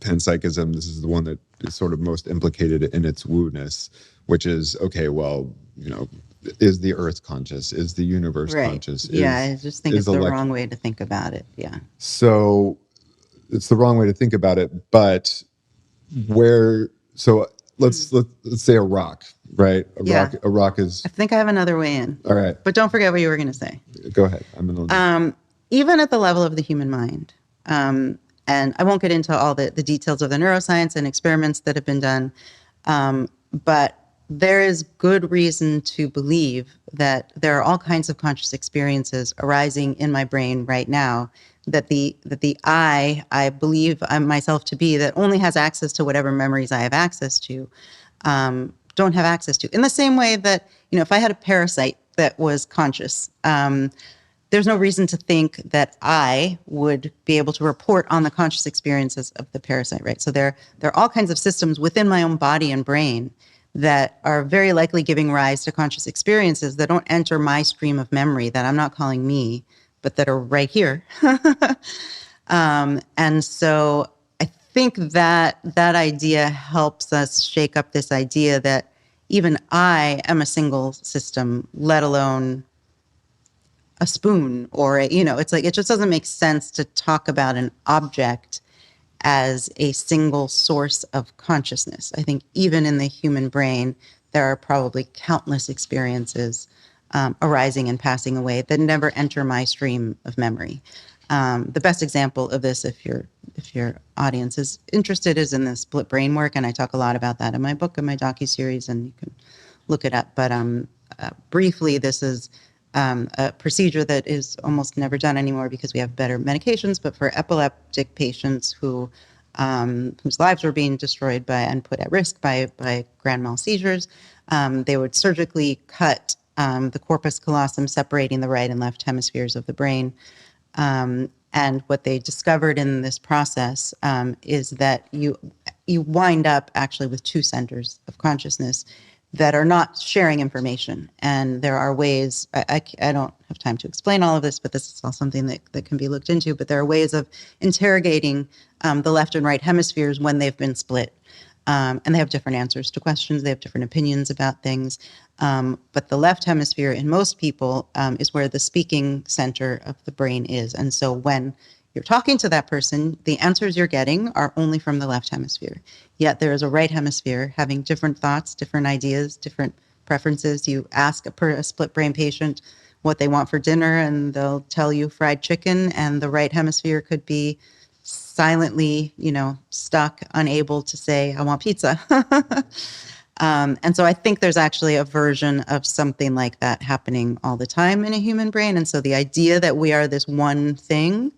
panpsychism. This is the one that is sort of most implicated in its woo-ness, which is, okay, well, is the earth conscious? Is the universe conscious? I just think it's the wrong way to think about it. Yeah. So it's the wrong way to think about it, but let's say a rock, right? A rock is. I think I have another way in. All right. But don't forget what you were going to say. Go ahead. Even at the level of the human mind, and I won't get into all the details of the neuroscience and experiments that have been done, but there is good reason to believe that there are all kinds of conscious experiences arising in my brain right now that the I believe myself to be, that only has access to whatever memories I have access to, don't have access to. In the same way that, if I had a parasite that was conscious, there's no reason to think that I would be able to report on the conscious experiences of the parasite, right? So there are all kinds of systems within my own body and brain that are very likely giving rise to conscious experiences that don't enter my stream of memory, that I'm not calling me, but that are right here. And so I think that idea helps us shake up this idea that even I am a single system, let alone a spoon, or it's like, it just doesn't make sense to talk about an object as a single source of consciousness. I think even in the human brain, there are probably countless experiences arising and passing away that never enter my stream of memory. The best example of this, if your audience is interested, is in the split brain work, and I talk a lot about that in my book and my docuseries, and you can look it up. But briefly, this is a procedure that is almost never done anymore because we have better medications, but for epileptic patients whose lives were being destroyed by and put at risk by grand mal seizures, they would surgically cut the corpus callosum, separating the right and left hemispheres of the brain. And what they discovered in this process is that you wind up actually with two centers of consciousness that are not sharing information. And there are ways, I don't have time to explain all of this, but this is all something that can be looked into, but there are ways of interrogating the left and right hemispheres when they've been split. And they have different answers to questions. They have different opinions about things. But the left hemisphere in most people is where the speaking center of the brain is. And so when you're talking to that person, the answers you're getting are only from the left hemisphere. Yet there is a right hemisphere having different thoughts, different ideas, different preferences. You ask a split brain patient what they want for dinner, and they'll tell you fried chicken, and the right hemisphere could be silently, stuck, unable to say, I want pizza. And so I think there's actually a version of something like that happening all the time in a human brain. And so the idea that we are this one thing,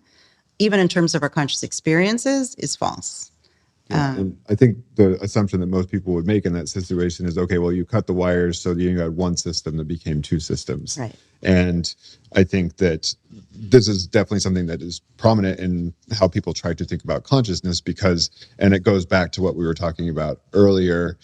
even in terms of our conscious experiences, is false. And I think the assumption that most people would make in that situation is, okay, well, you cut the wires, so you had one system that became two systems. Right. And I think that this is definitely something that is prominent in how people try to think about consciousness, and it goes back to what we were talking about earlier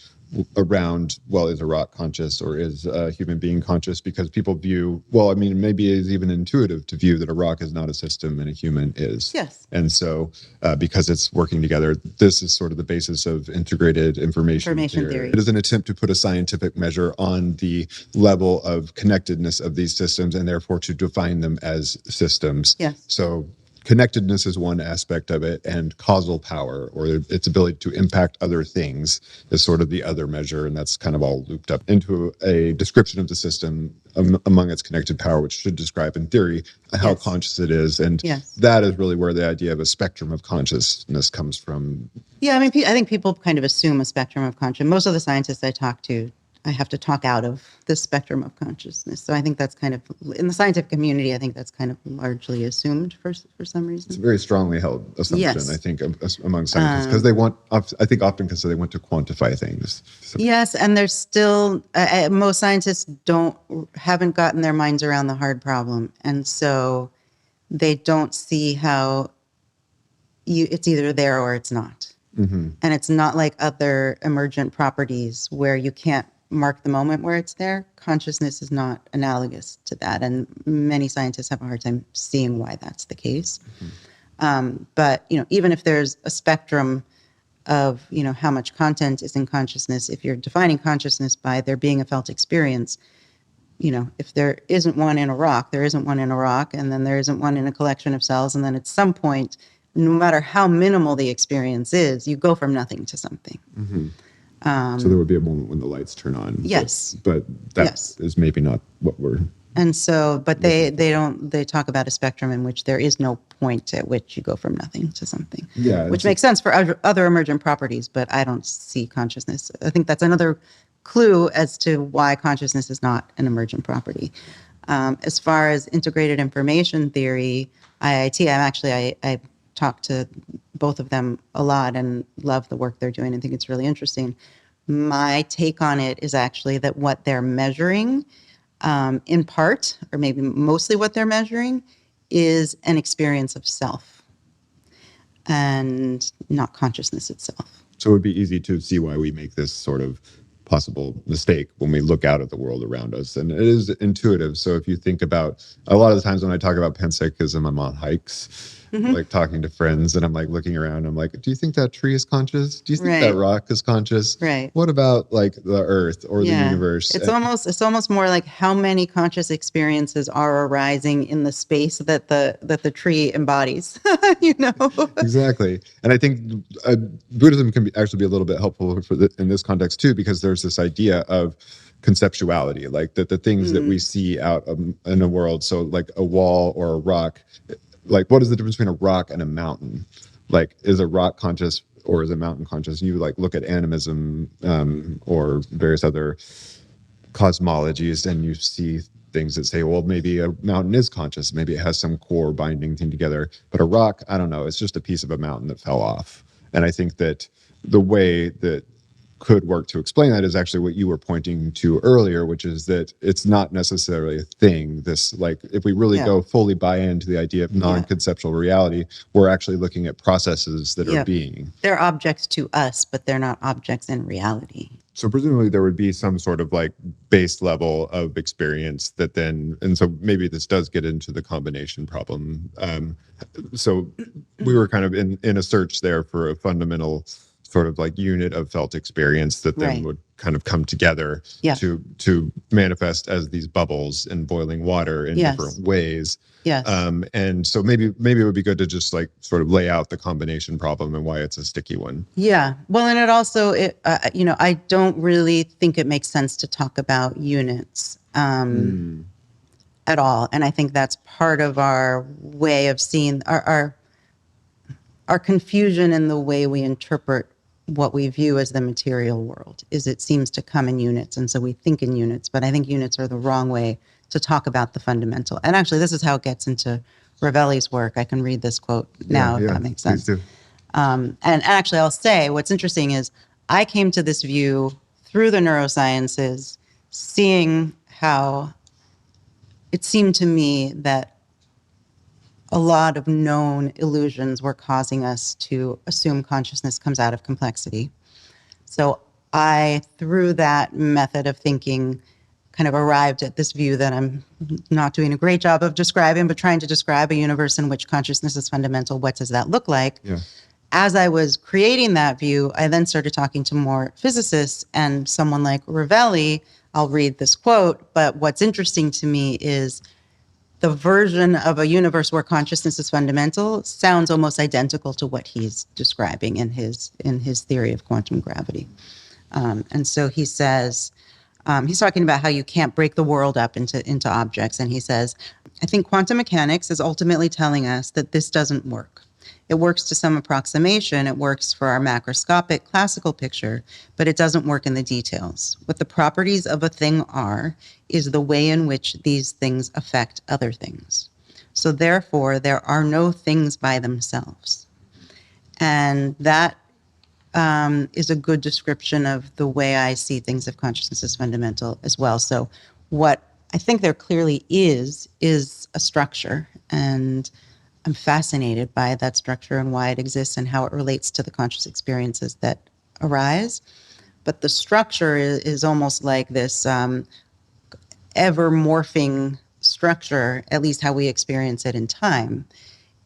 around, well, is a rock conscious or is a human being conscious? Because people view, maybe it is even intuitive to view that a rock is not a system and a human is. Yes. And so because it's working together, this is sort of the basis of integrated information theory. It is an attempt to put a scientific measure on the level of connectedness of these systems and therefore to define them as systems. Yes. So connectedness is one aspect of it, and causal power, or its ability to impact other things, is sort of the other measure, and that's kind of all looped up into a description of the system among its connected power, which should describe, in theory, how conscious it is. And that is really where the idea of a spectrum of consciousness comes from. Yeah, I think people kind of assume a spectrum of consciousness. Most of the scientists I talk to I have to talk out of this spectrum of consciousness. So I think that's kind of, in the scientific community, I think that's kind of largely assumed for some reason. It's a very strongly held assumption, Yes. I think, among scientists, because they want, I think often because they want to quantify things. So, Yes, and there's still, most scientists haven't gotten their minds around the hard problem. And so they don't see how it's either there or it's not. mm-hmm. And it's not like other emergent properties where you can't mark the moment where it's there. Consciousness is not analogous to that. And many scientists have a hard time seeing why that's the case. Mm-hmm. But, even if there's a spectrum of, how much content is in consciousness, if you're defining consciousness by there being a felt experience, if there isn't one in a rock, there isn't one in a rock, and then there isn't one in a collection of cells. And then at some point, no matter how minimal the experience is, you go from nothing to something. Mm-hmm. So there would be a moment when the lights turn on. Yes. But that is maybe not what we're... And so, but they talk about a spectrum in which there is no point at which you go from nothing to something. Yeah. Which makes sense for other emergent properties, but I don't see consciousness. I think that's another clue as to why consciousness is not an emergent property. As far as integrated information theory, IIT, I talk to both of them a lot and love the work they're doing and think it's really interesting. My take on it is actually that what they're measuring, in part, or maybe mostly what they're measuring, is an experience of self and not consciousness itself. So it would be easy to see why we make this sort of possible mistake when we look out at the world around us. And it is intuitive. So if you think about, a lot of the times when I talk about panpsychism, I'm on hikes, like talking to friends, and I'm like looking around, I'm like, do you think that tree is conscious? Do you think that rock is conscious? Right. What about like the earth or the universe? It's almost more like how many conscious experiences are arising in the space that the tree embodies, Exactly. And I think Buddhism can actually be a little bit helpful in this context too, because there's this idea of conceptuality, like that the things that we see out in the world. So like a wall or a rock, like what is the difference between a rock and a mountain? Like, is a rock conscious or is a mountain conscious? And you like look at animism or various other cosmologies, and you see things that say, well, maybe a mountain is conscious. Maybe it has some core binding thing together. But a rock, I don't know. It's just a piece of a mountain that fell off. And I think that the way that could work to explain that is actually what you were pointing to earlier, which is that it's not necessarily a thing. This, like, if we really go fully buy into the idea of non-conceptual reality, we're actually looking at processes that are being. They're objects to us, but they're not objects in reality. So presumably there would be some sort of like base level of experience that then, and so maybe this does get into the combination problem. So we were kind of in a search there for a fundamental sort of like unit of felt experience that then would kind of come together to manifest as these bubbles in boiling water in different ways. Yes. And so maybe it would be good to just like sort of lay out the combination problem and why it's a sticky one. Yeah. Well, and it also, I don't really think it makes sense to talk about units at all. And I think that's part of our way of seeing our confusion in the way we interpret what we view as the material world. Is it seems to come in units, and so we think in units, but I think units are the wrong way to talk about the fundamental. And actually, this is how it gets into Rovelli's work. I can read this quote now, if that makes sense. And actually, I'll say what's interesting is I came to this view through the neurosciences, seeing how it seemed to me that a lot of known illusions were causing us to assume consciousness comes out of complexity. So I, through that method of thinking, kind of arrived at this view that I'm not doing a great job of describing, but trying to describe a universe in which consciousness is fundamental. What does that look like? Yeah. As I was creating that view, I then started talking to more physicists, and someone like Rovelli, I'll read this quote, but what's interesting to me is the version of a universe where consciousness is fundamental sounds almost identical to what he's describing in his theory of quantum gravity. And so he says, he's talking about how you can't break the world up into objects. And he says, I think quantum mechanics is ultimately telling us that this doesn't work. It works to some approximation. It works for our macroscopic classical picture, but it doesn't work in the details. What the properties of a thing are is the way in which these things affect other things. So therefore, there are no things by themselves. And that is a good description of the way I see things of consciousness as fundamental as well. So what I think there clearly is a structure, and I'm fascinated by that structure and why it exists and how it relates to the conscious experiences that arise. But the structure is almost like this ever morphing structure, at least how we experience it in time,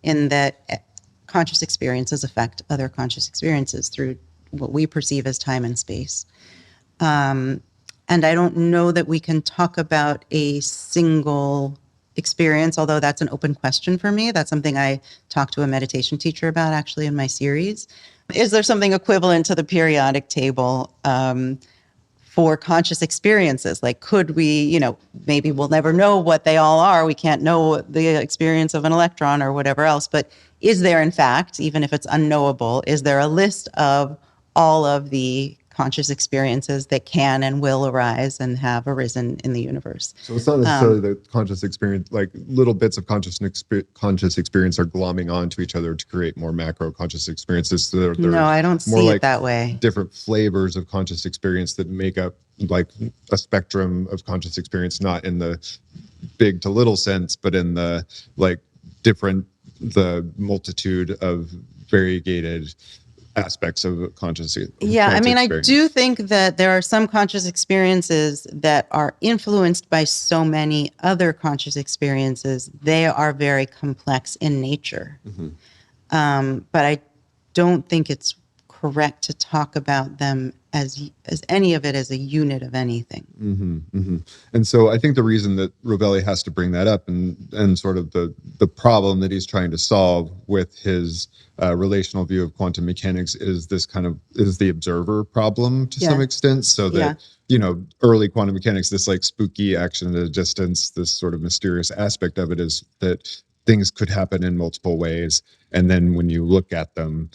in that conscious experiences affect other conscious experiences through what we perceive as time and space. And I don't know that we can talk about a single experience, although that's an open question for me. That's something I talked to a meditation teacher about actually in my series. Is there something equivalent to the periodic table for conscious experiences? Like, could we, maybe we'll never know what they all are. We can't know the experience of an electron or whatever else, but is there, in fact, even if it's unknowable, is there a list of all of the conscious experiences that can and will arise and have arisen in the universe? So it's not necessarily the conscious experience, like little bits of conscious experience are glomming onto each other to create more macro conscious experiences. So No, I don't see it that way. Different flavors of conscious experience that make up like a spectrum of conscious experience, not in the big to little sense, but in the the multitude of variegated aspects of consciousness. Yeah, I mean, I do think that there are some conscious experiences that are influenced by so many other conscious experiences. They are very complex in nature. Mm-hmm. But I don't think it's correct to talk about them as any of it as a unit of anything. Mm-hmm, mm-hmm. And so I think the reason that Rovelli has to bring that up and sort of the problem that he's trying to solve with his relational view of quantum mechanics is the observer problem to some extent. So that, early quantum mechanics, this like spooky action at a distance, this sort of mysterious aspect of it is that things could happen in multiple ways. And then when you look at them,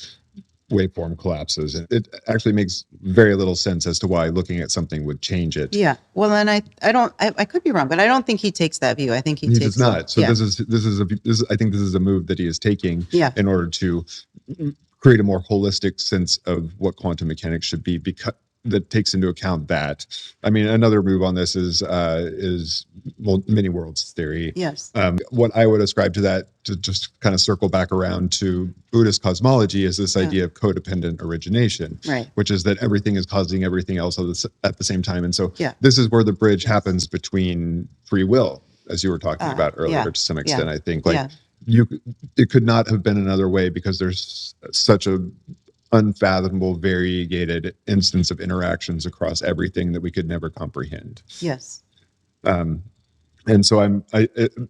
waveform collapses. It actually makes very little sense as to why looking at something would change it. Yeah. Well, and I could be wrong, but I don't think he takes that view. I think he takes does not. So this is I think this is a move that he is taking in order to create a more holistic sense of what quantum mechanics should be, because that takes into account that. I mean, another move on this is many worlds theory. Yes. What I would ascribe to that, to just kind of circle back around to Buddhist cosmology, is this idea of codependent origination, right? Which is that everything is causing everything else at the same time. And so this is where the bridge happens between free will, as you were talking about earlier, to some extent. I think it could not have been another way, because there's such a unfathomable, variegated instance of interactions across everything that we could never comprehend. Yes. And so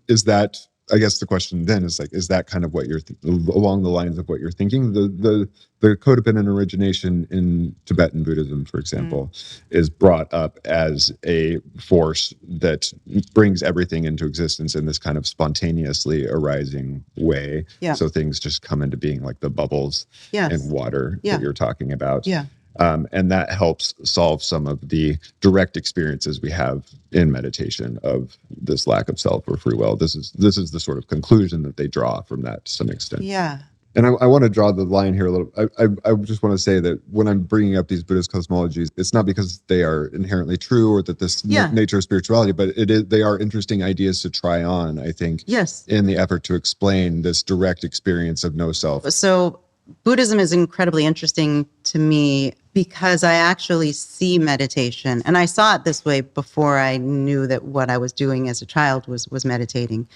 is that, I guess the question then is like, is that kind of what you're along the lines of what you're thinking? The codependent origination in Tibetan Buddhism, for example, is brought up as a force that brings everything into existence in this kind of spontaneously arising way. Yeah. So things just come into being, like the bubbles in water that you're talking about. Yeah. And that helps solve some of the direct experiences we have in meditation of this lack of self or free will. This is the sort of conclusion that they draw from that to some extent. Yeah. And I want to draw the line here a little. I just want to say that when I'm bringing up these Buddhist cosmologies, it's not because they are inherently true or that this nature of spirituality, but they are interesting ideas to try on, I think, in the effort to explain this direct experience of no self. So Buddhism is incredibly interesting to me because I actually see meditation, and I saw it this way before I knew that what I was doing as a child was meditating.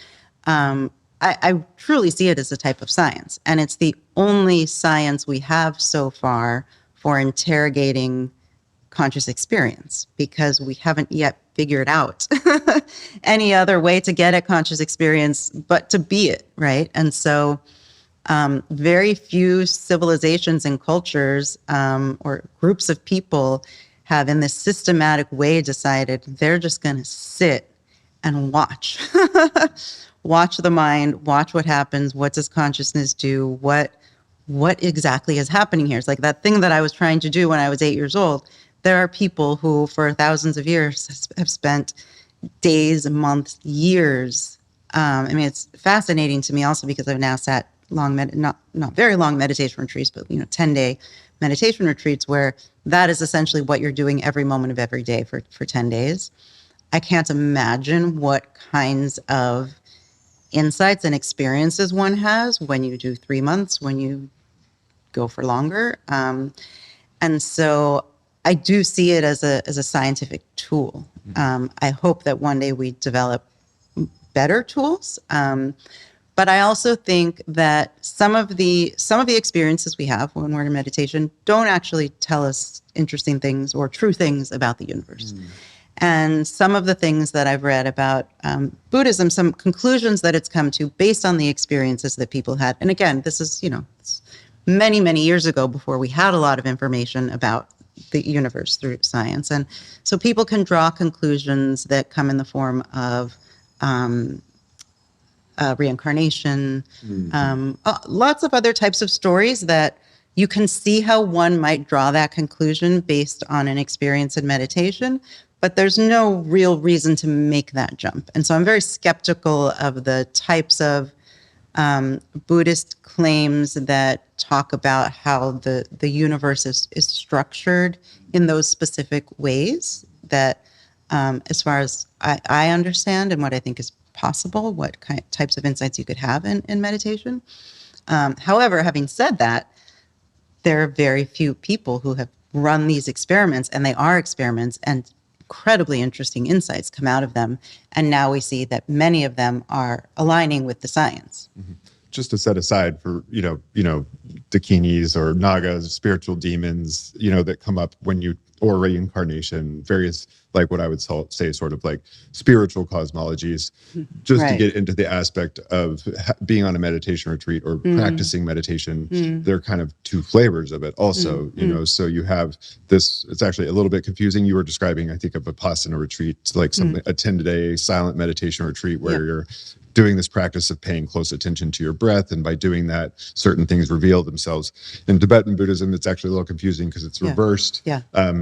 I truly see it as a type of science, and it's the only science we have so far for interrogating conscious experience, because we haven't yet figured out any other way to get at conscious experience but to be it, right? And so very few civilizations and cultures or groups of people have in this systematic way decided they're just going to sit and watch. Watch the mind, watch what happens, what does consciousness do, what what exactly is happening here? It's like that thing that I was trying to do when I was 8 years old. There are people who for thousands of years have spent days, months, years. I mean, it's fascinating to me also because I've now sat not very long meditation retreats, but 10-day meditation retreats where that is essentially what you're doing every moment of every day for 10 days. I can't imagine what kinds of insights and experiences one has when you do 3 months, when you go for longer. And so I do see it as a scientific tool. I hope that one day we develop better tools. But I also think that some of the experiences we have when we're in meditation don't actually tell us interesting things or true things about the universe. And some of the things that I've read about Buddhism, some conclusions that it's come to based on the experiences that people had. And again, this is, it's many, many years ago before we had a lot of information about the universe through science. And so people can draw conclusions that come in the form of reincarnation, lots of other types of stories that you can see how one might draw that conclusion based on an experience in meditation, but there's no real reason to make that jump. And so I'm very skeptical of the types of Buddhist claims that talk about how the universe is structured in those specific ways that, as far as I understand and what I think is possible, what types of insights you could have in meditation. However, having said that, there are very few people who have run these experiments, and they are experiments, and incredibly interesting insights come out of them. And now we see that many of them are aligning with the science. Mm-hmm. Just to set aside for, dakinis or nagas, spiritual demons, that come up or reincarnation, various, like what I would say sort of like spiritual cosmologies, just to get into the aspect of being on a meditation retreat or practicing meditation. There are kind of two flavors of it also, so you have this, it's actually a little bit confusing. You were describing, I think, a Vipassana retreat, like something, a 10-day silent meditation retreat where you're doing this practice of paying close attention to your breath. And by doing that, certain things reveal themselves. In Tibetan Buddhism, it's actually a little confusing because it's reversed.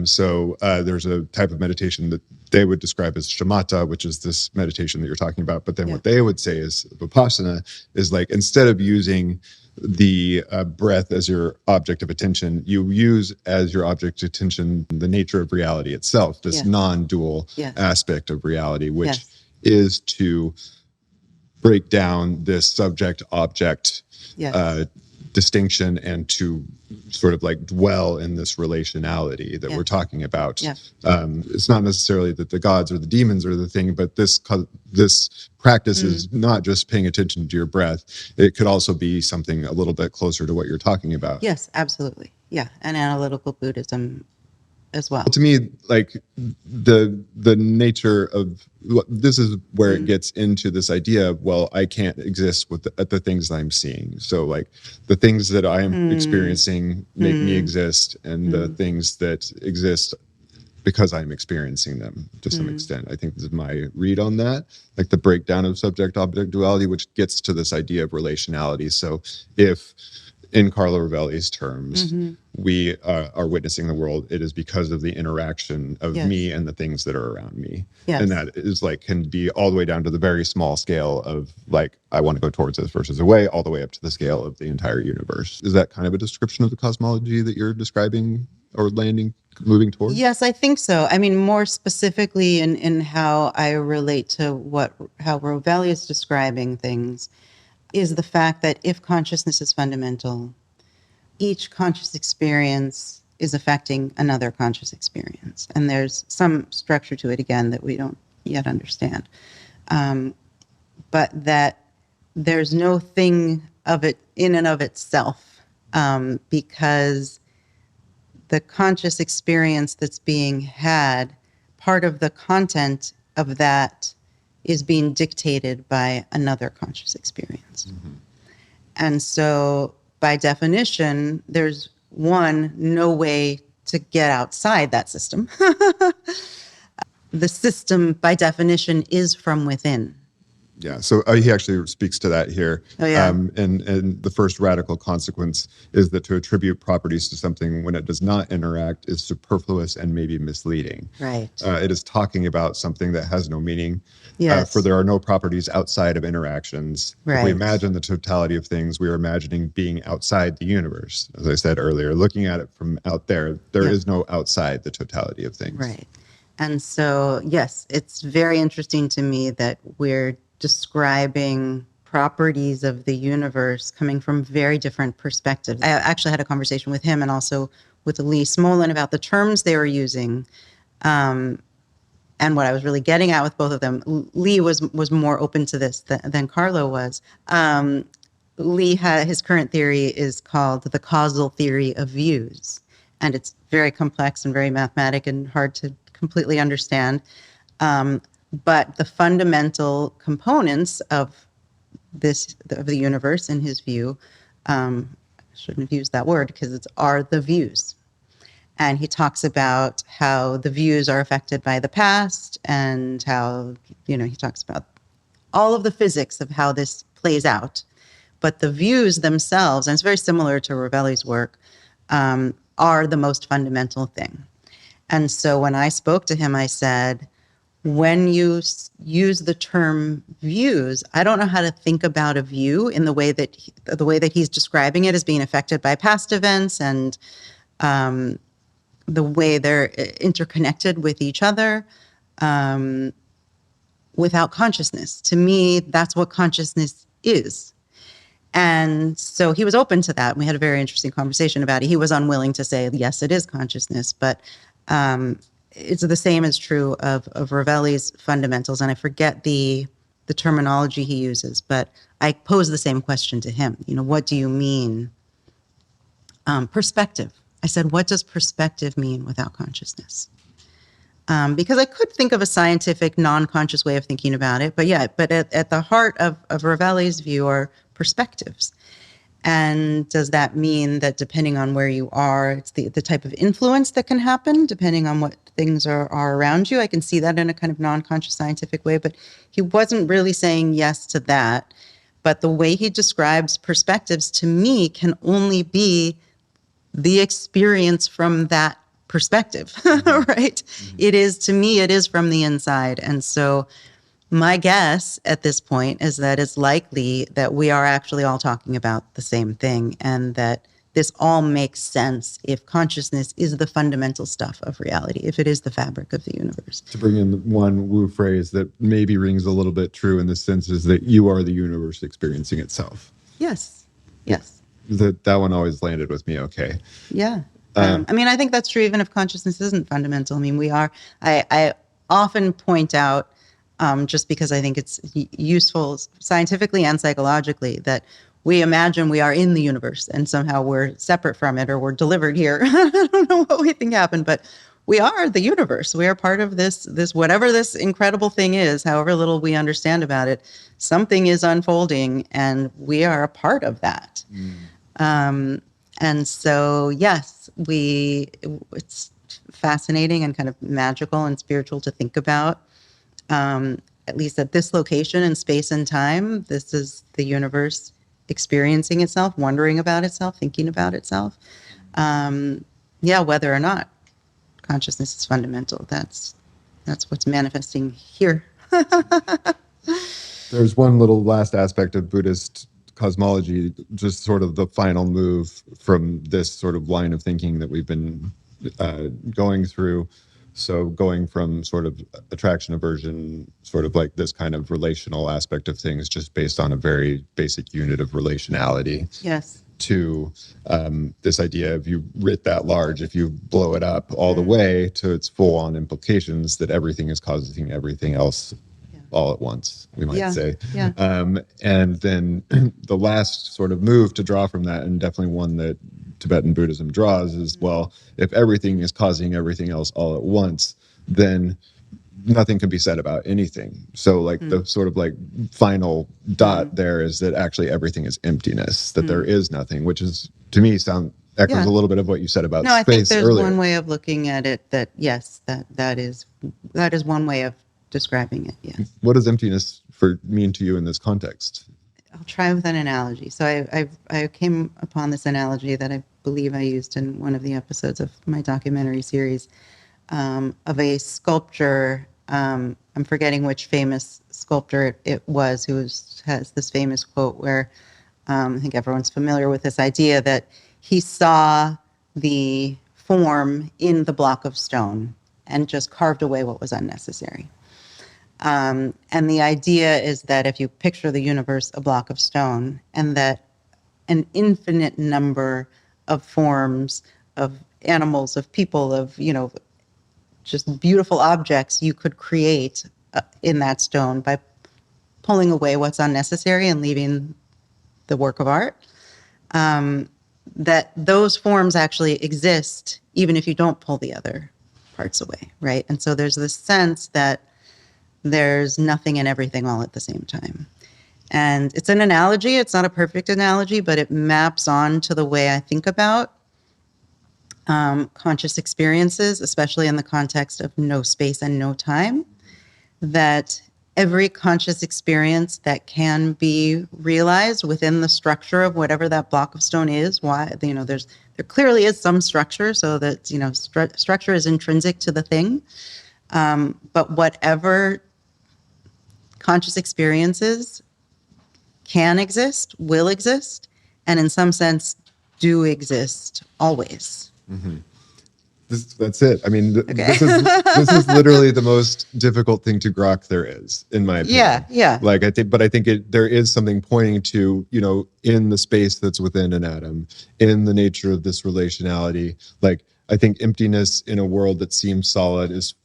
So there's a type of meditation that they would describe as shamatha, which is this meditation that you're talking about. But then what they would say is Vipassana is like, instead of using the breath as your object of attention, you use as your object of attention the nature of reality itself, this non-dual aspect of reality, which is to break down this subject-object distinction and to sort of like dwell in this relationality that we're talking about. It's not necessarily that the gods or the demons are the thing, but this practice is not just paying attention to your breath. It could also be something a little bit closer to what you're talking about. Yes, absolutely. Yeah, and analytical Buddhism as well. To me, like the nature of this is where it gets into this idea of, well, I can't exist at the things that I'm seeing. So like the things that I am experiencing make me exist, and the things that exist because I'm experiencing them to some extent. I think this is my read on that, like the breakdown of subject-object duality, which gets to this idea of relationality. So if, in Carlo Rovelli's terms, we are witnessing the world, it is because of the interaction of me and the things that are around me. And that is like, can be all the way down to the very small scale of like, I want to go towards this versus away, all the way up to the scale of the entire universe. Is that kind of a description of the cosmology that you're describing or moving towards? Yes, I think so. I mean, more specifically in how I relate to how Rovelli is describing things is the fact that if consciousness is fundamental, each conscious experience is affecting another conscious experience. And there's some structure to it, again, that we don't yet understand. But that there's no thing of it in and of itself, because the conscious experience that's being had, part of the content of that is being dictated by another conscious experience. And so by definition, there's no way to get outside that system. The system by definition is from within. Yeah, so he actually speaks to that here. Oh, yeah. And the first radical consequence is that to attribute properties to something when it does not interact is superfluous and maybe misleading. Right. It is talking about something that has no meaning. Yes. For there are no properties outside of interactions. If we Right. imagine the totality of things, we are imagining being outside the universe. As I said earlier, looking at it from out there, there is no outside the totality of things. Right. And so, yes, it's very interesting to me that we're describing properties of the universe coming from very different perspectives. I actually had a conversation with him and also with Lee Smolin about the terms they were using. And what I was really getting at with both of them, Lee was more open to this than Carlo was. Lee his current theory is called the causal theory of views. And it's very complex and very mathematic and hard to completely understand. But the fundamental components of the universe, in his view, I shouldn't have used that word because are the views. And he talks about how the views are affected by the past and how, he talks about all of the physics of how this plays out. But the views themselves, and it's very similar to Rovelli's work, are the most fundamental thing. And so when I spoke to him, I said, when you use the term views, I don't know how to think about a view in the way that he's describing it as being affected by past events and the way they're interconnected with each other without consciousness. To me, that's what consciousness is. And so he was open to that. We had a very interesting conversation about it. He was unwilling to say, yes, it is consciousness, but it's the same is true of Rovelli's fundamentals. And I forget the terminology he uses, but I posed the same question to him. What do you mean? Perspective. I said, what does perspective mean without consciousness? Because I could think of a scientific, non-conscious way of thinking about it. But at the heart of Rovelli's view are perspectives. And does that mean that depending on where you are, it's the type of influence that can happen depending on what things are around you? I can see that in a kind of non-conscious scientific way, but he wasn't really saying yes to that. But the way he describes perspectives to me can only be the experience from that perspective, right? Mm-hmm. It is from the inside. And so my guess at this point is that it's likely that we are actually all talking about the same thing and that this all makes sense if consciousness is the fundamental stuff of reality, if it is the fabric of the universe. To bring in one woo phrase that maybe rings a little bit true in this sense is that you are the universe experiencing itself. Yes. That one always landed with me okay. Yeah. I think that's true even if consciousness isn't fundamental. I often point out, just because I think it's useful scientifically and psychologically, that we imagine we are in the universe and somehow we're separate from it or we're delivered here. I don't know what we think happened, but we are the universe. We are part of this whatever this incredible thing is, however little we understand about it, something is unfolding and we are a part of that. And so, yes, it's fascinating and kind of magical and spiritual to think about. At least at this location in space and time, this is the universe experiencing itself, wondering about itself, thinking about itself. Whether or not consciousness is fundamental, that's what's manifesting here. There's one little last aspect of Buddhist cosmology, just sort of the final move from this sort of line of thinking that we've been going through. So going from sort of attraction, aversion, sort of like this kind of relational aspect of things, just based on a very basic unit of relationality. Yes. To this idea of you writ that large, if you blow it up all the way to its full-on implications that everything is causing everything else all at once, we might say. Yeah. And then the last sort of move to draw from that, and definitely one that Tibetan Buddhism draws, is, well, if everything is causing everything else all at once, then nothing can be said about anything. So like the sort of like final dot there is that actually everything is emptiness, that there is nothing, which is, to me, echoes a little bit of what you said about space earlier. I think there's one way of looking at it that, yes, that is one way of describing it. Yes. What does emptiness mean to you in this context? I'll try with an analogy. So I came upon this analogy that I believe I used in one of the episodes of my documentary series, of a sculpture. I'm forgetting which famous sculptor it was who has this famous quote where I think everyone's familiar with this idea that he saw the form in the block of stone and just carved away what was unnecessary. And the idea is that if you picture the universe a block of stone, and that an infinite number of forms of animals, of people, of, just beautiful objects you could create in that stone by pulling away what's unnecessary and leaving the work of art, that those forms actually exist even if you don't pull the other parts away, right? And so there's this sense that there's nothing and everything all at the same time. And it's an analogy. It's not a perfect analogy, but it maps on to the way I think about conscious experiences, especially in the context of no space and no time, that every conscious experience that can be realized within the structure of whatever that block of stone is, there clearly is some structure, so that, structure is intrinsic to the thing. But whatever conscious experiences can exist, will exist, and in some sense do exist always. Mm-hmm. That's it. I mean, this is literally the most difficult thing to grok there is, in my opinion. Yeah. Like I think there is something pointing to, in the space that's within an atom, in the nature of this relationality. Like I think emptiness in a world that seems solid is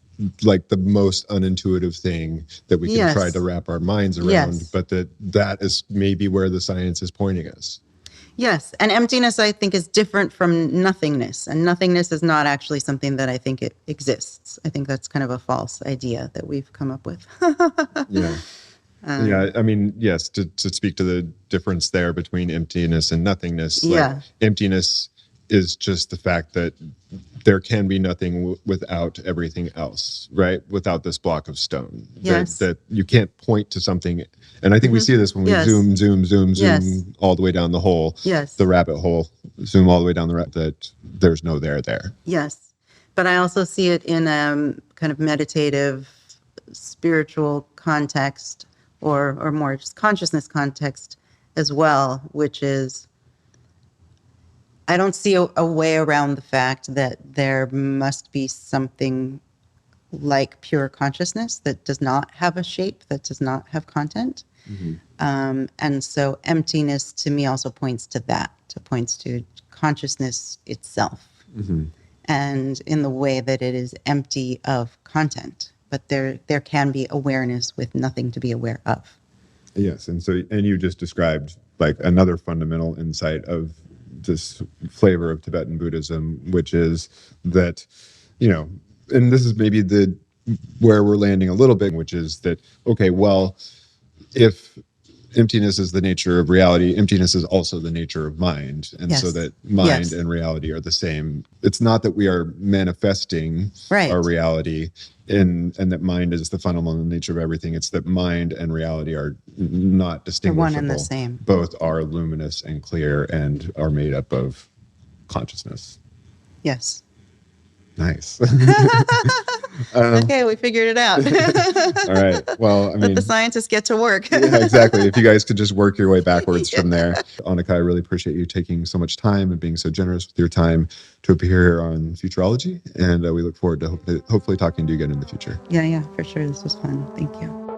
like the most unintuitive thing that we can try to wrap our minds around, but that is maybe where the science is pointing us. Yes, and emptiness, I think, is different from nothingness, and nothingness is not actually something that I think it exists. I think that's kind of a false idea that we've come up with. Yeah. I mean, yes, to speak to the difference there between emptiness and nothingness, emptiness is just the fact that there can be nothing without everything else, right? Without this block of stone. Yes. That you can't point to something. And I think we see this when we zoom all the way down the hole, the rabbit hole, zoom all the way down that there's no there. Yes. But I also see it in a kind of meditative, spiritual context or more just consciousness context as well, which is, I don't see a way around the fact that there must be something like pure consciousness that does not have a shape, that does not have content. Mm-hmm. And so emptiness to me also points to that, points to consciousness itself. Mm-hmm. And in the way that it is empty of content, but there can be awareness with nothing to be aware of. Yes, and you just described like another fundamental insight of this flavor of Tibetan Buddhism, which is that, and this is maybe where we're landing a little bit, which is that, okay, well, if emptiness is the nature of reality, emptiness is also the nature of mind. And so that mind and reality are the same. It's not that we are manifesting our reality and that mind is the fundamental nature of everything. It's that mind and reality are not distinguishable. They're one and the same. Both are luminous and clear and are made up of consciousness. Yes. Nice. Okay, we figured it out. All right. Well, let the scientists get to work. Yeah, exactly. If you guys could just work your way backwards from there. Annaka, I really appreciate you taking so much time and being so generous with your time to appear here on Futurology. And we look forward to hopefully talking to you again in the future. Yeah, for sure. This was fun. Thank you.